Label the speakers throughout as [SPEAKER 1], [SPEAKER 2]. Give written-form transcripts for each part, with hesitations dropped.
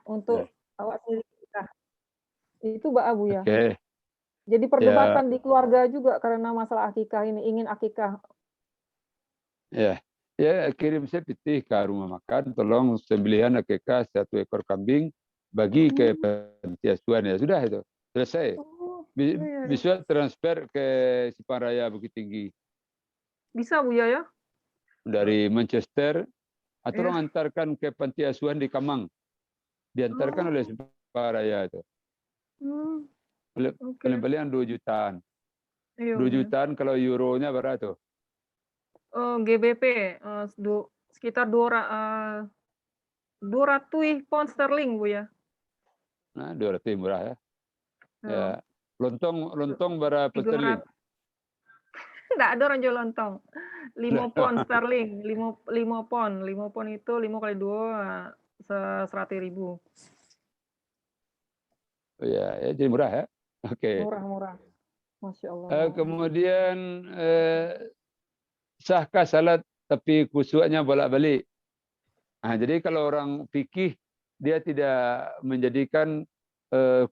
[SPEAKER 1] untuk
[SPEAKER 2] Ya.
[SPEAKER 1] awak sendiri nikah. Itu Mbak Abu ya.
[SPEAKER 2] Oke.
[SPEAKER 1] Jadi
[SPEAKER 2] Ya,
[SPEAKER 1] perdebatan di keluarga juga karena masalah akikah ini, ingin akikah.
[SPEAKER 2] ya. Ya, kirim saya pitih ke rumah makan, tolong sembelihan akikah 1 ekor kambing bagi ke
[SPEAKER 1] Mmm,
[SPEAKER 2] panti asuhan, ya sudah itu. Selesai.
[SPEAKER 1] oh, iya iya iya.
[SPEAKER 2] Bisa transfer ke Siparaya Bukit Tinggi
[SPEAKER 1] Bisa Buya ya?
[SPEAKER 2] dari Manchester atau
[SPEAKER 1] Iya.
[SPEAKER 2] orang antarkan ke panti asuhan di Kamang, diantarkan oleh
[SPEAKER 1] Oh,
[SPEAKER 2] Siparaya itu.
[SPEAKER 1] mmm, oke.
[SPEAKER 2] Paling-paling 2 jutaan.
[SPEAKER 1] Iya
[SPEAKER 2] 2
[SPEAKER 1] iya.
[SPEAKER 2] jutaan kalau euronya berapa tuh?
[SPEAKER 1] GBP, sekitar 200 pound sterling Bu ya.
[SPEAKER 2] Nah, 200 murah ya. Ya.
[SPEAKER 1] Heeh,
[SPEAKER 2] Lontong berapa sterling?
[SPEAKER 1] 300. Nggak ada orang jual lontong. 5 pound sterling, 5 pound. 5 pound itu 5 kali 2, 100.000.
[SPEAKER 2] Ya, ya, jadi murah ya. Oke.
[SPEAKER 1] Murah-murah. Masya Allah.
[SPEAKER 2] Kemudian sahkah salat tapi khusyuknya bolak-balik? Nah, jadi kalau orang fikih dia tidak menjadikan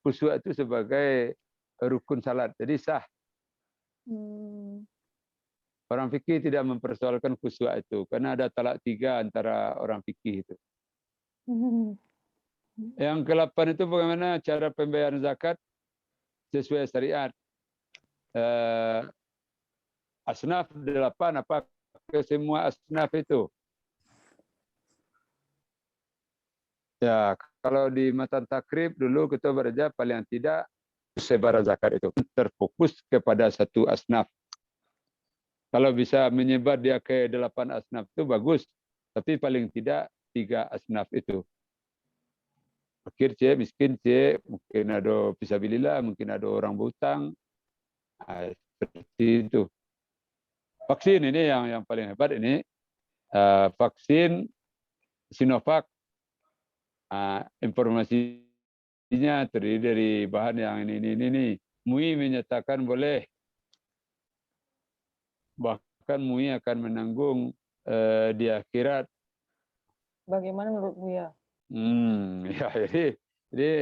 [SPEAKER 2] khusyuk itu sebagai rukun salat. Jadi sah.
[SPEAKER 1] Mmm.
[SPEAKER 2] Orang fikih tidak mempersoalkan khusyuk itu karena ada talak 3 antara orang fikih itu. Yang ke-8 itu bagaimana cara pembayaran zakat sesuai syariat. Asnaf 8 apa ke semua asnaf itu? Ya, kalau di matan takrib dulu kita bekerja paling tidak sebar zakat itu terfokus kepada satu asnaf. Kalau bisa menyebar dia ke 8 asnaf itu bagus, tapi paling tidak 3 asnaf itu. Fakir C, miskin C, mungkin ada fisabilillah, mungkin ada orang berhutang. Nah, seperti itu. Vaksin ini yang paling hebat ini. Vaksin Sinovac. Informasinya terdiri dari bahan yang ini. MUI menyatakan boleh. Bahkan MUI akan menanggung di akhirat.
[SPEAKER 1] Bagaimana menurut Buya?
[SPEAKER 2] Ya, jadi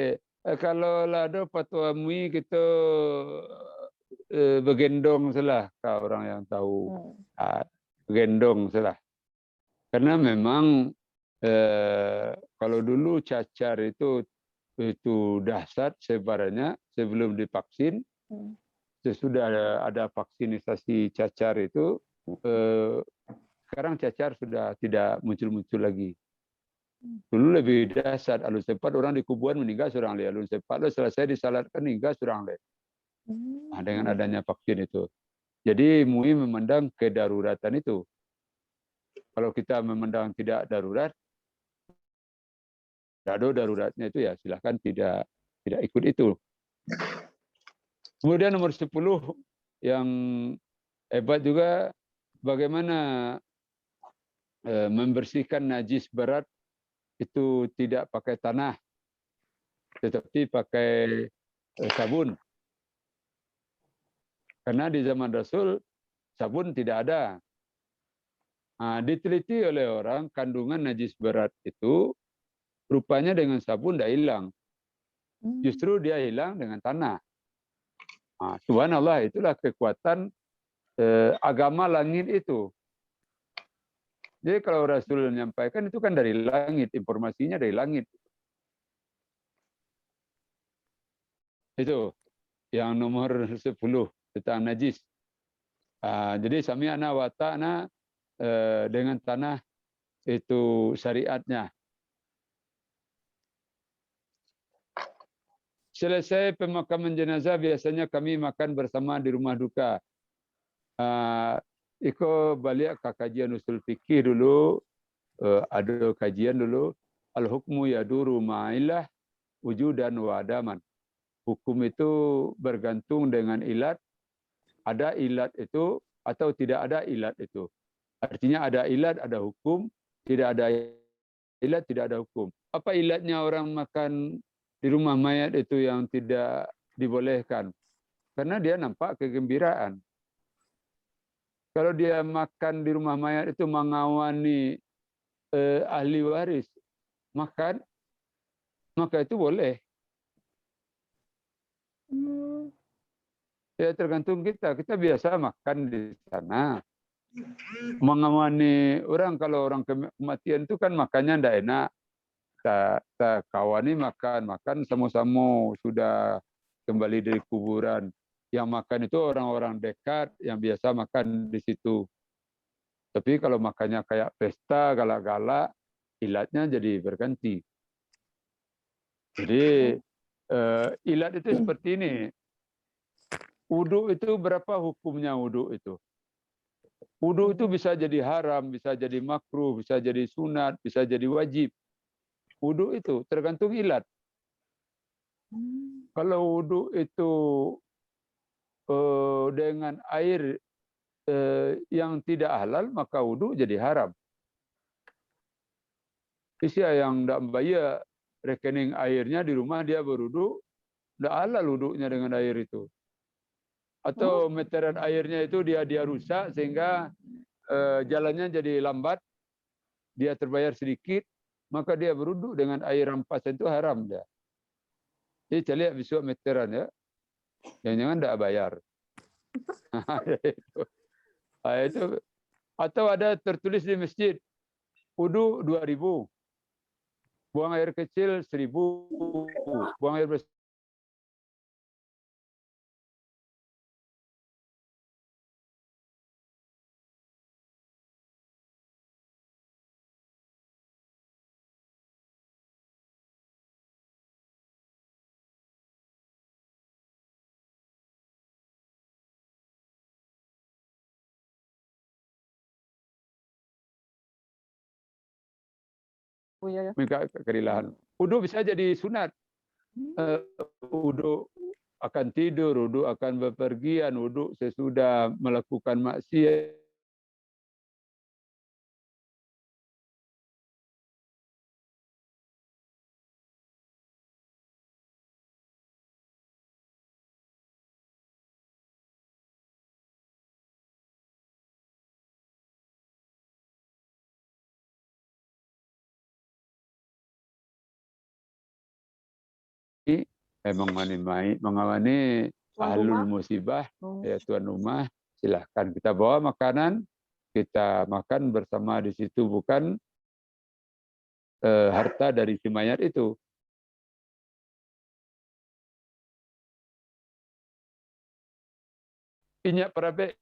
[SPEAKER 2] kalau ada fatwa MUI kita bergendong salah, kalau orang yang tahu bergendong salah. Karena memang kalau dulu cacar itu dahsyat sebarannya sebelum divaksin. Sesudah ada vaksinisasi cacar itu, sekarang cacar sudah tidak muncul-muncul lagi. Dulu lebih dahsyat, alun sempat orang di kuburan meninggal seorang alun sempat selesai disalatkan meninggal seorang lain. Nah, dengan adanya vaksin itu. Jadi MUI memandang kedaruratan itu. Kalau kita memandang tidak darurat, tidak ada daruratnya itu ya silahkan tidak ikut itu. Kemudian nomor 10 yang hebat juga bagaimana membersihkan najis berat itu tidak pakai tanah tetapi pakai sabun. Karena di zaman Rasul sabun tidak ada. Diteliti oleh orang kandungan najis berat itu rupanya dengan sabun tidak hilang. Justru dia hilang dengan tanah. Subhanallah, itulah kekuatan agama langit itu. Jadi kalau Rasul menyampaikan itu kan dari langit, informasinya dari langit. Itu yang nomor 10 tentang najis. Jadi sami'na wa ta'na dengan tanah itu syariatnya. Selesai pemakaman jenazah biasanya kami makan bersama di rumah duka. Iko balik ke kajian usul fikih dulu, ada kajian dulu. Al-hukmu yaduru ma'ilah wujudan wa adaman. Hukum itu bergantung dengan ilat. Ada ilat itu atau tidak ada ilat itu. Artinya ada ilat, ada hukum. Tidak ada ilat, tidak ada hukum. Apa ilatnya orang makan di rumah mayat itu yang tidak dibolehkan? Karena dia nampak kegembiraan. Kalau dia makan di rumah mayat itu mengawani ahli waris, makan maka itu boleh. Ya tergantung kita. Kita biasa makan di sana. Mengamani orang, kalau orang kematian itu kan makannya ndak enak. Tak kawani makan sama-sama sudah kembali dari kuburan. Yang makan itu orang-orang dekat yang biasa makan di situ. Tapi kalau makannya kayak pesta, galak-galak, ilatnya jadi berganti. Jadi ilat itu seperti ini. Wudhu itu berapa hukumnya wudhu itu? Wudhu itu bisa jadi haram, bisa jadi makruh, bisa jadi sunat, bisa jadi wajib. Wudhu itu tergantung ilat. Kalau wudhu itu dengan air yang tidak halal, maka wudhu jadi haram. Siapa yang tidak bayar rekening airnya di rumah dia berwudhu, tidak halal wudhunya dengan air itu. Atau meteran airnya itu dia rusak sehingga jalannya jadi lambat, dia terbayar sedikit, maka dia berwudhu dengan air rampasan itu haram dia. Jadi saya lihat besok meteran ya, jangan tidak bayar. itu. Atau ada tertulis di masjid, wudhu 2.000, buang air kecil 1.000, buang air besar. Minta kerilahan. Wudhu bisa jadi sunat. Wudhu akan tidur, wudhu akan bepergian, wudhu sesudah melakukan maksiat. Mengawani ahlul musibah, ya tuan rumah, silahkan kita bawa makanan, kita makan bersama di situ, bukan harta dari si mayat itu. Minyak perabek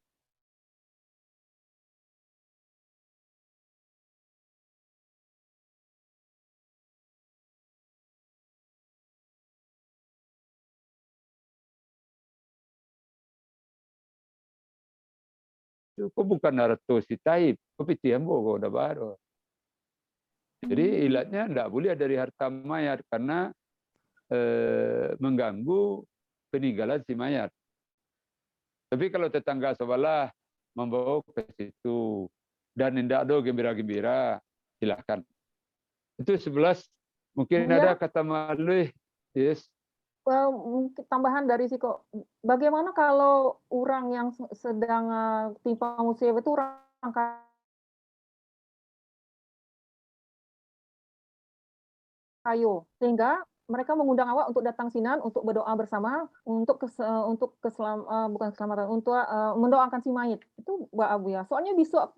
[SPEAKER 2] itu bukan harta si taib, tapi tiambo kau udah baru. Jadi ilatnya tidak boleh dari harta mayat karena mengganggu peninggalan si mayat. Tapi kalau tetangga sebelah membawa ke situ dan tidak ada gembira-gembira, silakan. Itu 11 mungkin
[SPEAKER 1] ya.
[SPEAKER 2] ada kata malu, yes.
[SPEAKER 1] Mungkin tambahan dari Siko, bagaimana kalau orang yang sedang timpa musibah itu orang kayu, sehingga mereka mengundang awak untuk datang sinan untuk berdoa bersama untuk bukan keselamatan, untuk mendoakan si mayit. Itu Mbak Abu ya. Soalnya besok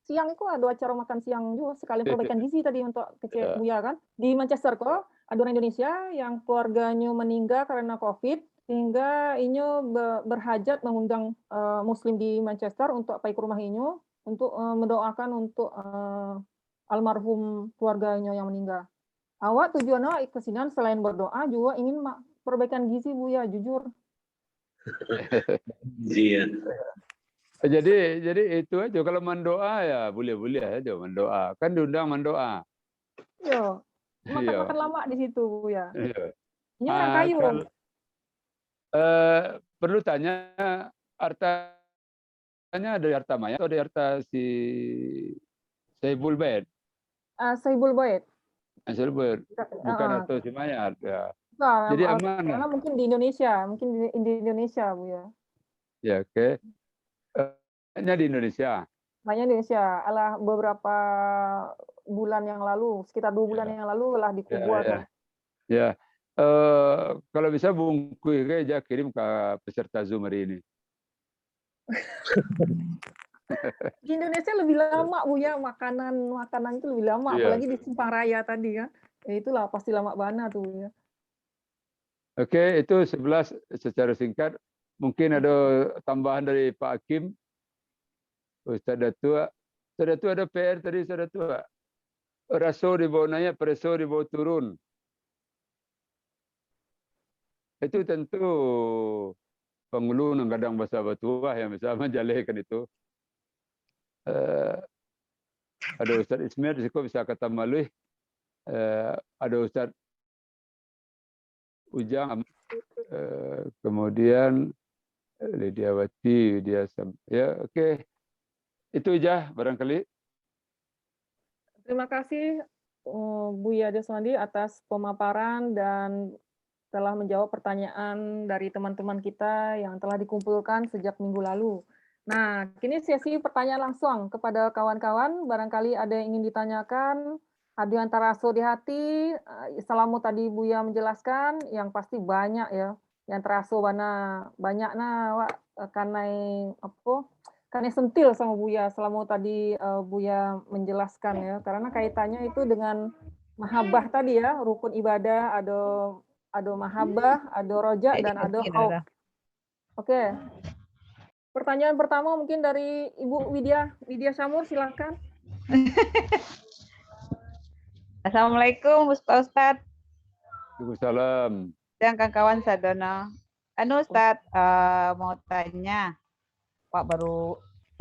[SPEAKER 1] siang itu ada acara makan siang juga sekalian perbaikan gizi tadi untuk kecil Buya kan. Di Manchester kok ada orang Indonesia yang keluarganya meninggal karena COVID, sehingga Inyo berhajat mengundang Muslim di Manchester untuk pergi ke rumah Inyo untuk mendoakan untuk almarhum keluarganya yang meninggal. Awak tujuannya ke sini selain berdoa juga ingin perbaikan gizi Buya, jujur.
[SPEAKER 3] Iya.
[SPEAKER 2] Jadi itu aja, kalau mendoa ya boleh-boleh aja mendoa. Kan diundang mendoa.
[SPEAKER 1] Iya. Makan lama di situ Buya.
[SPEAKER 2] Iya.
[SPEAKER 1] Ini orang kayu.
[SPEAKER 2] Perlu tanya hartanya dari harta mayat atau dari harta si Saibul Bait?
[SPEAKER 1] Saibul Bait.
[SPEAKER 2] Bukan harta si mayat ya.
[SPEAKER 1] Nah,
[SPEAKER 2] jadi aman.
[SPEAKER 1] Karena mungkin di Indonesia, Bu ya.
[SPEAKER 2] Ya, oke. Hanya di Indonesia.
[SPEAKER 1] Hanya di Indonesia. Alah beberapa bulan yang lalu, sekitar 2 bulan yang lalu lah dikubur.
[SPEAKER 2] Ya, kalau bisa bungkus aja kirim ke peserta Zoom hari ini.
[SPEAKER 1] Di Indonesia lebih lama Bu ya, makanan itu lebih lama,
[SPEAKER 2] Iya.
[SPEAKER 1] apalagi di Simpang Raya tadi kan. Ya itulah pasti lama banget tuh ya.
[SPEAKER 2] Oke, itu 11 secara singkat. Mungkin ada tambahan dari Pak Hakim, Ustaz Datua. Ustaz Datua ada PR tadi, Ustaz Datua. Raso dibawa naik, preso dibawa turun. Itu tentu penghulu kadang bahasa batuah yang bisa menjalekan itu. Ada Ustaz Ismail, risiko bisa kata malih. Ada Ustaz Ujang, kemudian Lydia Wati, ya oke. Itu aja barangkali.
[SPEAKER 1] Terima kasih Buya Deswandi atas pemaparan dan telah menjawab pertanyaan dari teman-teman kita yang telah dikumpulkan sejak minggu lalu. Nah, kini sesi pertanyaan langsung kepada kawan-kawan. Barangkali ada yang ingin ditanyakan, ada yang teraso di hati, selama tadi Buya menjelaskan, yang pasti banyak ya, yang teraso banyak nah, karena apa? Karena sentil sama Buya selama tadi Buya menjelaskan ya, karena kaitannya itu dengan mahabbah tadi ya, rukun ibadah, ada mahabbah, ada roja, dan ada khauf. Oke. Pertanyaan pertama mungkin dari Ibu Widya Syamur, silakan.
[SPEAKER 3] Assalamualaikum Ustaz.
[SPEAKER 2] Waalaikumsalam.
[SPEAKER 3] Dan kawan-kawan Sadono. Ustaz, mau tanya, Pak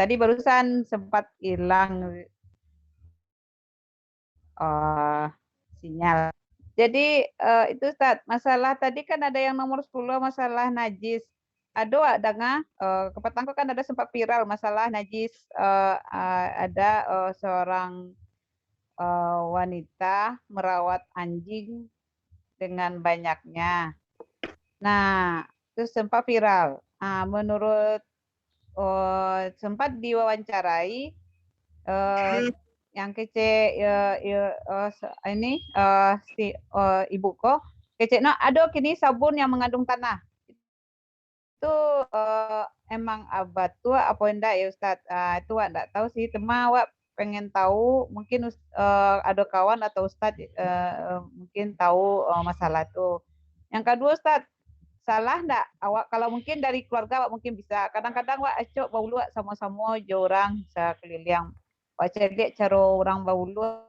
[SPEAKER 3] tadi barusan sempat hilang sinyal. Jadi itu Ustaz, masalah tadi kan ada yang nomor 10 masalah najis. Ada nggak? Kepetangku kan ada sempat viral masalah najis. Ada seorang wanita merawat anjing dengan banyaknya. Nah, itu sempat viral. Menurut sempat diwawancarai yang kece ini si ibu kok kece ada kini sabun yang mengandung tanah itu emang batu apa enggak ya Ustadz? Itu enggak tahu sih, cuma Wak pengen tahu mungkin ada kawan atau Ustadz mungkin tahu masalah itu. Yang kedua Ustadz, salah enggak awak kalau mungkin dari keluarga Wak mungkin bisa. Kadang-kadang Wak acok baulu Wak sama-sama jorang bisa keliling. Wak cedek cara orang baulu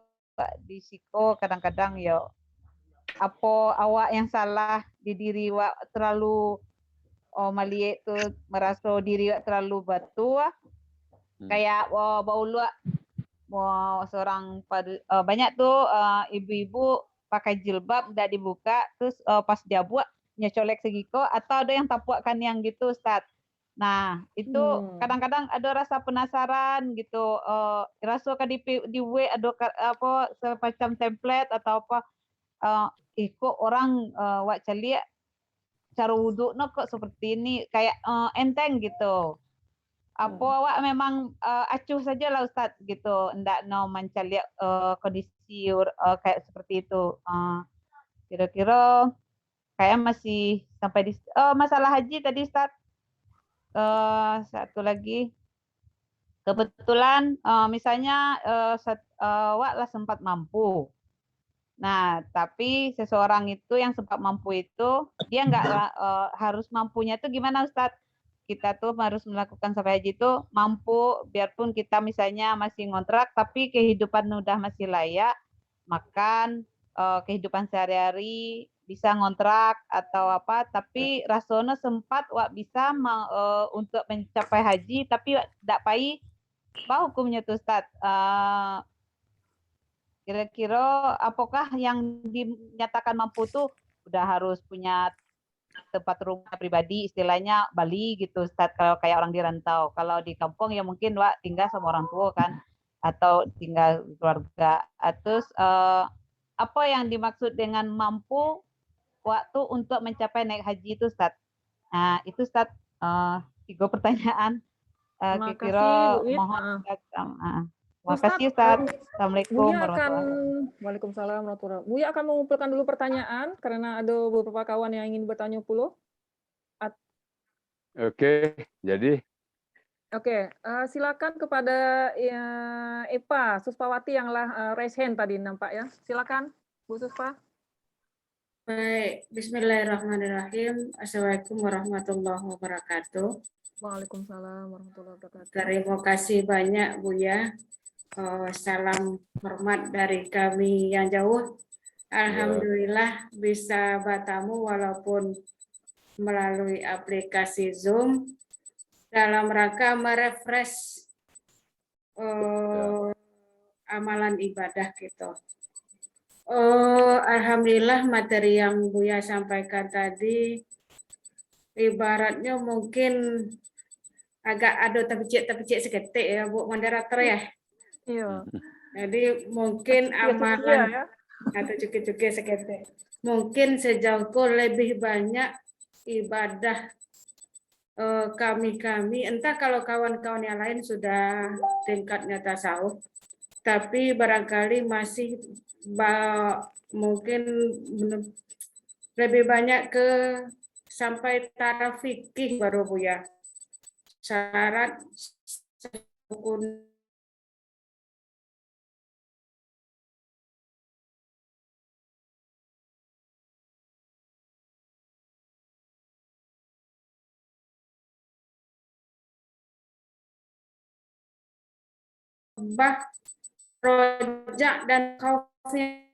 [SPEAKER 3] di siko kadang-kadang ya apa awak yang salah di diri Wak terlalu maliek tu merasa diri terlalu batu kayak baulu seorang banyak tuh ibu-ibu pakai jilbab udah dibuka terus pas dia buat nyecolek segiko atau ada yang tapuakan yang gitu Ustaz. Nah itu kadang-kadang ada rasa penasaran gitu, rasa kan di W ada apa semacam template atau apa, kok orang wak celik cara wudhu kok seperti ini kayak enteng gitu. Apa awak memang acuh saja lah Ustaz gitu, ndak no mencari kondisi kayak seperti itu. Kira-kira kayak masih sampai di masalah haji tadi Ustaz. Satu lagi kebetulan misalnya awak lah sempat mampu. Nah, tapi seseorang itu yang sempat mampu itu dia nggak harus mampunya itu gimana Ustadz? Kita tuh harus melakukan sampai haji itu mampu biarpun kita misalnya masih ngontrak tapi kehidupan udah masih layak, makan, kehidupan sehari-hari bisa ngontrak atau apa, tapi rasanya sempat wak bisa untuk mencapai haji tapi tidak pai, apa hukumnya tuh Ustadz? Kira-kira apakah yang dinyatakan mampu tuh udah harus punya tempat rumah pribadi istilahnya Bali gitu Ustaz, kalau kayak orang di rantau. Kalau di kampung ya mungkin Wak tinggal sama orang tua kan atau tinggal keluarga. Terus apa yang dimaksud dengan mampu waktu untuk mencapai naik haji itu Ustaz? Nah, itu Ustaz 3 pertanyaan.
[SPEAKER 1] Terima
[SPEAKER 3] Kira-kira
[SPEAKER 1] kasih Bu Wid.
[SPEAKER 3] mohon Ustaz. Terima
[SPEAKER 1] Ustadz,
[SPEAKER 3] kasih Ustaz. Assalamualaikum
[SPEAKER 1] Buya akan,
[SPEAKER 3] warahmatullahi wabarakatuh.
[SPEAKER 1] Waalaikumsalam warahmatullahi wabarakatuh. Buya akan mengumpulkan dulu pertanyaan karena ada beberapa kawan yang ingin bertanya puluh.
[SPEAKER 2] Oke, jadi
[SPEAKER 1] Oke, silakan kepada ya, Epa Suspawati yang raise hand tadi nampak ya. Silakan, Bu Suspa.
[SPEAKER 4] Baik, bismillahirrahmanirrahim. Assalamualaikum warahmatullahi wabarakatuh.
[SPEAKER 1] Waalaikumsalam warahmatullahi wabarakatuh.
[SPEAKER 4] Terima kasih banyak Buya. Salam hormat dari kami yang jauh. Alhamdulillah bisa bertemu walaupun melalui aplikasi Zoom dalam rangka merefresh amalan ibadah gitu. Alhamdulillah materi yang Buya sampaikan tadi ibaratnya mungkin agak ada terpicik seketik ya Bu moderator ya.
[SPEAKER 1] Iya.
[SPEAKER 4] Jadi mungkin
[SPEAKER 1] Iya,
[SPEAKER 4] amalan
[SPEAKER 1] ya.
[SPEAKER 4] atau cuki-cuki seketik. Mungkin sejauhku lebih banyak ibadah kami, entah kalau kawan-kawan yang lain sudah tingkatnya tasawuf, tapi barangkali masih mungkin lebih banyak ke sampai taraf fikih baru Bu ya. Syarat rukun bah rojak dan kaufnya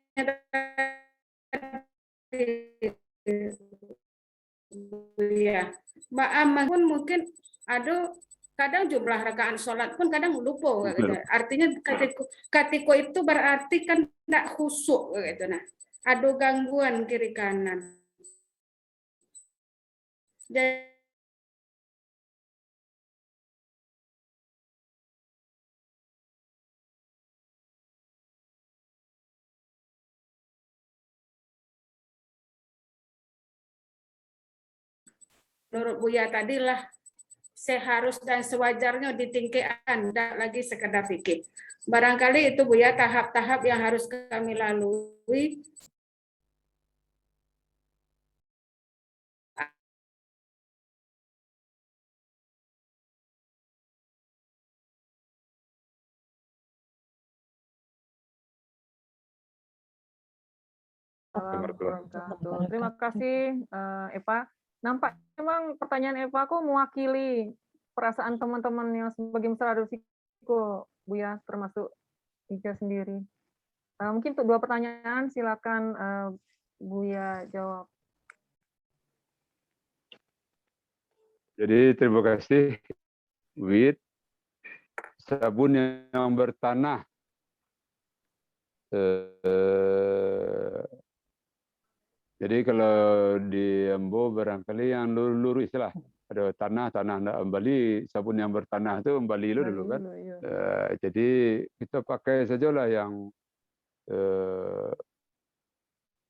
[SPEAKER 4] ya. Mbak Aman pun mungkin ada kadang jumlah rakaat sholat pun kadang lupa gitu. Artinya katiko itu berarti kan tidak khusyuk gitu. Nah, ada gangguan kiri kanan. Jadi menurut Buya tadilah seharus dan sewajarnya ditingkatkan, tidak lagi sekedar fikih. Barangkali itu Buya tahap-tahap yang harus kami lalui.
[SPEAKER 1] Terima kasih Eva. Nampak memang pertanyaan Eva kok mewakili perasaan teman-teman yang sebagian besar ada risiko, Buya, termasuk Ija sendiri. Mungkin untuk 2 pertanyaan silakan Buya jawab.
[SPEAKER 2] Jadi terima kasih, Wid. Sabun yang bertanah. Jadi kalau di Ambo barangkali yang lurus istilah. Ada tanah tidak kembali, sabun yang bertanah itu kembali dulu kan. Jadi kita pakai sajalah yang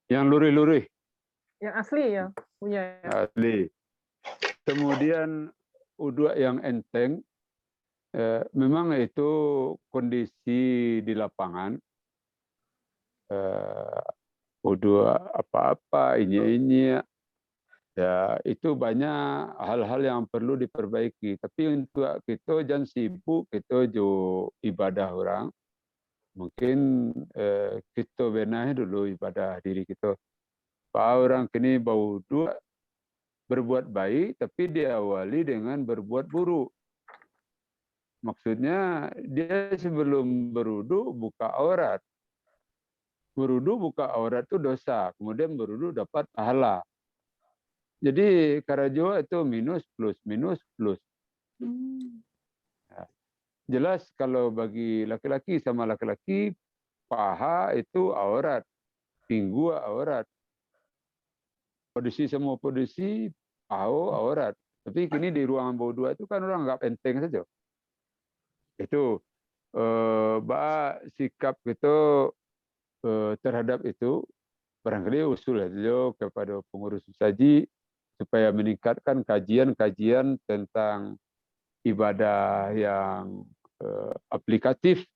[SPEAKER 2] lurih-lurih.
[SPEAKER 1] Yang asli ya, Buya.
[SPEAKER 2] Asli. Kemudian uduk yang enteng, memang itu kondisi di lapangan, uduk apa-apa, ini, ya itu banyak hal-hal yang perlu diperbaiki. Tapi untuk kita jangan sibuk, kita jo ibadah orang, mungkin kita benahi dulu ibadah diri kita. Pak orang kini bau uduk, berbuat baik, tapi diawali dengan berbuat buruk. Maksudnya dia sebelum berudu buka aurat. Berudu buka aurat itu dosa. Kemudian berudu dapat pahala. Jadi karajo itu minus plus minus plus. Jelas kalau bagi laki-laki sama laki-laki paha itu aurat, pinggu aurat. Posisi semua posisi paha aurat. Tapi kini di ruangan bawah dua itu kan orang anggap enteng saja. Itu sikap kita terhadap itu barangkali usul saja kepada pengurus sesaji supaya meningkatkan kajian-kajian tentang ibadah yang aplikatif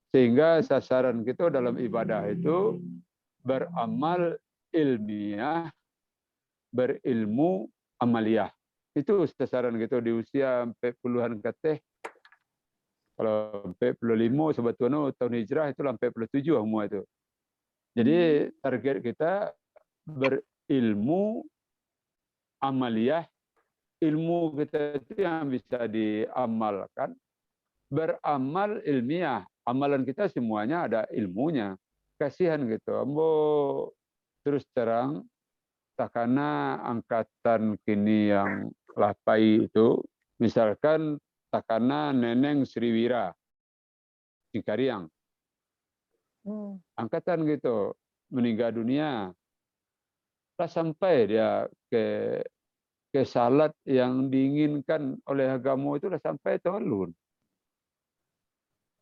[SPEAKER 2] Sehingga sasaran kita dalam ibadah itu beramal ilmiah, berilmu amaliyah. Itu sasaran kita di usia sampai puluhan kateh. Kalau sampai 45 sebetulnya tahun hijrah itu sampai 47 semua itu. Jadi target kita berilmu amaliyah, ilmu kita itu yang bisa diamalkan, beramal ilmiah. Amalan kita semuanya ada ilmunya. Kasihan gitu. Ambo terus terang, takana angkatan kini yang lapai itu, misalkan takana Neneng Sriwira, Singkariang. Angkatan gitu, meninggal dunia. Lah sampai dia ke salat yang diinginkan oleh agama itu lah sampai itu alun.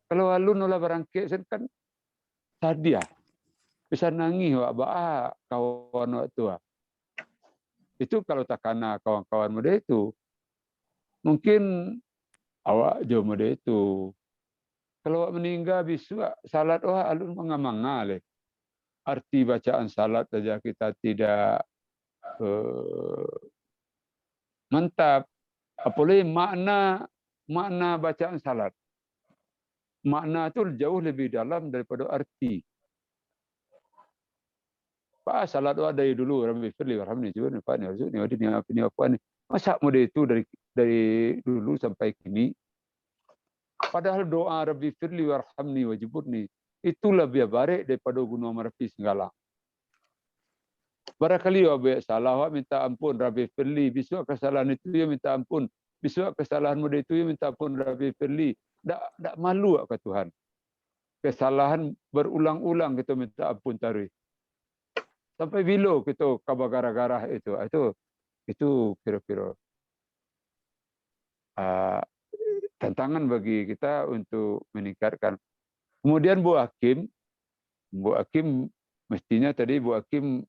[SPEAKER 2] Kalau alun olah barangke kan tadi ya bisa nangis wak ba kawan wak tua. Itu kalau takana kawan-kawan muda itu mungkin awak jo muda itu. Kalau awak meninggal bisu salat wah alun mengamangale. Arti bacaan salat saja kita tidak mantap. Apalagi makna bacaan salat. Makna itu jauh lebih dalam daripada arti. Pak salat dari dulu Rabbi firli warhamni jibun fani warzuqni wadini afini wafani. Masa muda itu dari dulu sampai kini. Padahal doa Rabbi firli warhamni wajiburni itu lebih baik daripada gunung Merapi segala. Barangkali awak salah, awak minta ampun Rabbi firli. Besok kesalahan itu ya minta ampun. Besok kesalahan muda itu ya minta ampun Rabbi firli. Tak malu ke Tuhan. Kesalahan berulang-ulang kita minta ampun tarikh. Sampai bila kita kabar garah-garah itu kira-kira tantangan bagi kita untuk meningkatkan. Kemudian Bu Hakim mestinya tadi Bu Hakim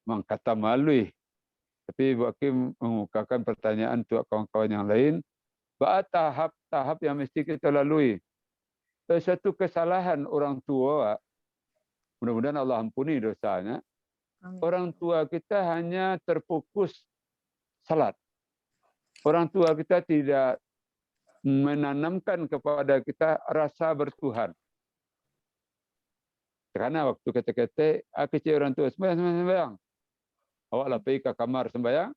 [SPEAKER 2] mengkata malu, tapi Bu Hakim mengukakan pertanyaan untuk kawan-kawan yang lain. Tahap-tahap yang mesti kita lalui. Satu kesalahan orang tua, mudah-mudahan Allah ampuni dosanya. Orang tua kita hanya terfokus salat. Orang tua kita tidak menanamkan kepada kita rasa bertuhan. Karena waktu kata-kata, kecil orang tua sembahyang. Awak lah pergi ke kamar sembahyang.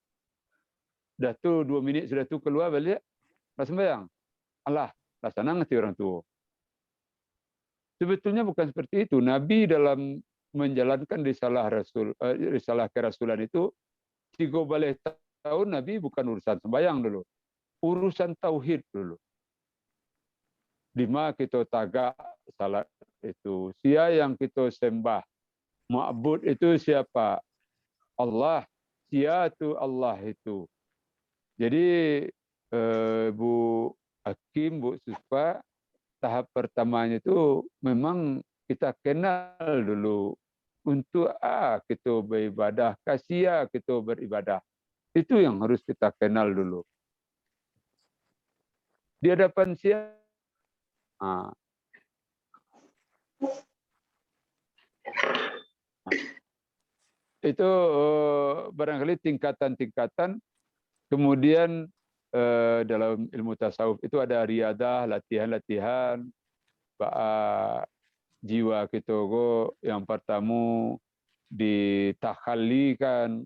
[SPEAKER 2] Dah tu 2 minit sudah tu keluar balik. Lah sembahyang. Allah, lah senang hati orang tua. Sebetulnya bukan seperti itu. Nabi dalam menjalankan risalah kerasulan itu 3 balik tahun Nabi bukan urusan sembahyang dulu, urusan tauhid dulu. Di mana kita tagak salat itu, sia yang kita sembah, ma'bud itu siapa? Allah. Sia tu Allah itu. Jadi Bu Hakim, Bu Suspa, tahap pertamanya itu memang kita kenal dulu untuk kita beribadah, kasia kita beribadah. Itu yang harus kita kenal dulu. Di hadapan siapa? Itu barangkali tingkatan-tingkatan. Kemudian dalam ilmu tasawuf itu ada riadah, latihan-latihan. Jiwa kita yang pertama ditakhalikan,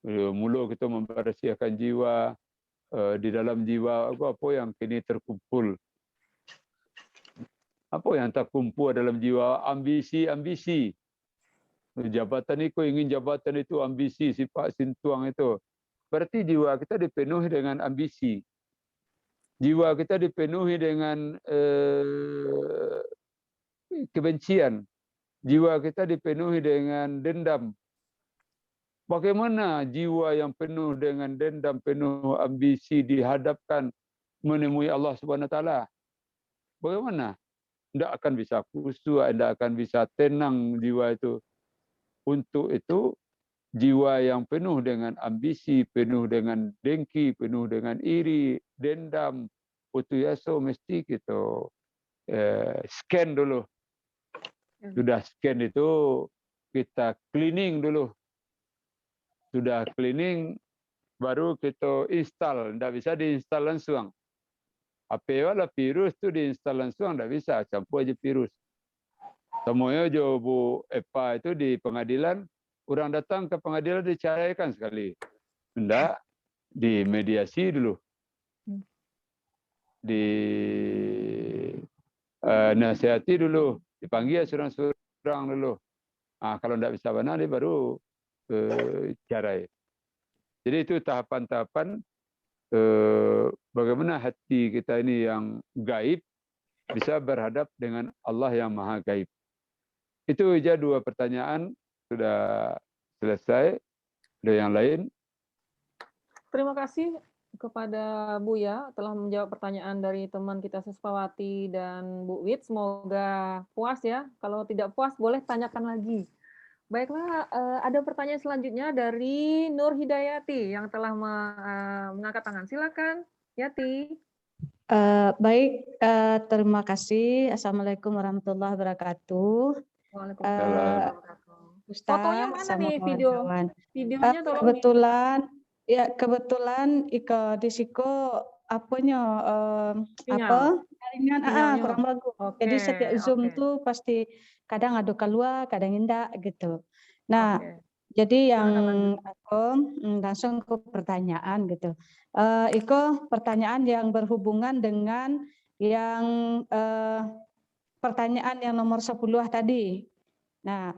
[SPEAKER 2] mula kita membersihkan jiwa. Di dalam jiwa apa yang kini terkumpul, apa yang terkumpul dalam jiwa, ambisi. Jabatan itu ingin jabatan itu, ambisi, sifat sintuang itu. Berarti jiwa kita dipenuhi dengan ambisi. Jiwa kita dipenuhi dengan kebencian. Jiwa kita dipenuhi dengan dendam. Bagaimana jiwa yang penuh dengan dendam, penuh ambisi dihadapkan menemui Allah Subhanahu Wa Taala? Bagaimana? Tidak akan bisa khusyuk, tidak akan bisa tenang jiwa itu. Untuk itu, jiwa yang penuh dengan ambisi, penuh dengan dengki, penuh dengan iri, dendam, putu yaso mesti kita scan dulu. Sudah scan itu kita cleaning dulu. Sudah cleaning baru kita install. Tidak bisa diinstal langsung. HP wala virus itu diinstal langsung, tidak bisa. Campur aja virus. Semuanya jo Bu Epa itu di pengadilan, orang datang ke pengadilan diceraikan sekali. Tidak, dimediasi dulu. Nasihati dulu, dipanggil surang-surang dulu. Kalau tidak bisa benar, dia baru cerai. Jadi itu tahapan-tahapan bagaimana hati kita ini yang gaib bisa berhadap dengan Allah yang maha gaib. Itu aja 2 pertanyaan, sudah selesai. Ada yang lain?
[SPEAKER 1] Terima kasih kepada Buya telah menjawab pertanyaan dari teman kita Siswawati dan Bu Wit. Semoga puas ya. Kalau tidak puas boleh tanyakan lagi. Baiklah, ada pertanyaan selanjutnya dari Nur Hidayati yang telah mengangkat tangan. Silakan, Yati.
[SPEAKER 5] Baik, terima kasih. Assalamualaikum warahmatullahi wabarakatuh.
[SPEAKER 1] Waalaikumsalam. Fotonya
[SPEAKER 5] Ustaz,
[SPEAKER 1] mana
[SPEAKER 5] sama
[SPEAKER 1] nih
[SPEAKER 5] kawan-kawan.
[SPEAKER 1] videonya tolong
[SPEAKER 5] Kebetulan iko di siko apanya
[SPEAKER 1] sinyal.
[SPEAKER 5] jaringan
[SPEAKER 1] Sinyalnya.
[SPEAKER 5] kurang bagus.
[SPEAKER 1] Oke,
[SPEAKER 5] Jadi setiap Zoom
[SPEAKER 1] oke.
[SPEAKER 5] tuh pasti kadang ada keluar, kadang enggak gitu. Nah,
[SPEAKER 1] Oke.
[SPEAKER 5] jadi yang
[SPEAKER 1] Silakan lanjut.
[SPEAKER 5] aku langsung ke pertanyaan gitu. Iko pertanyaan yang berhubungan dengan yang pertanyaan yang nomor 10 tadi. Nah,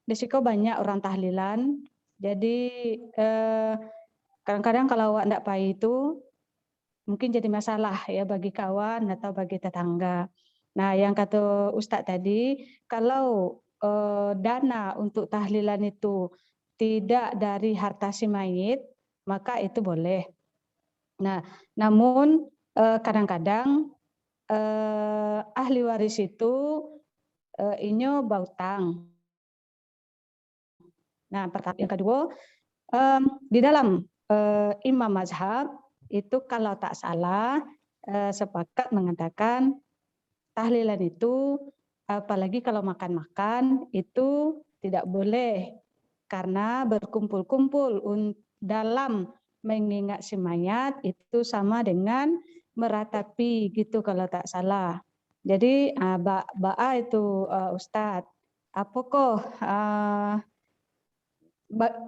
[SPEAKER 5] di siko banyak orang tahlilan. Jadi kadang-kadang kalau awak tidak pahit itu mungkin jadi masalah ya bagi kawan atau bagi tetangga. Nah, yang kata Ustadz tadi, kalau dana untuk tahlilan itu tidak dari harta si mayit, maka itu boleh. Nah, namun kadang-kadang ahli waris itu inyo bautang. Nah, yang kedua, di dalam imam mazhab itu kalau tak salah sepakat mengatakan tahlilan itu apalagi kalau makan-makan itu tidak boleh karena berkumpul-kumpul dalam mengingat si mayat itu sama dengan meratapi gitu kalau tak salah. Jadi ba'a itu Ustadz, apa kok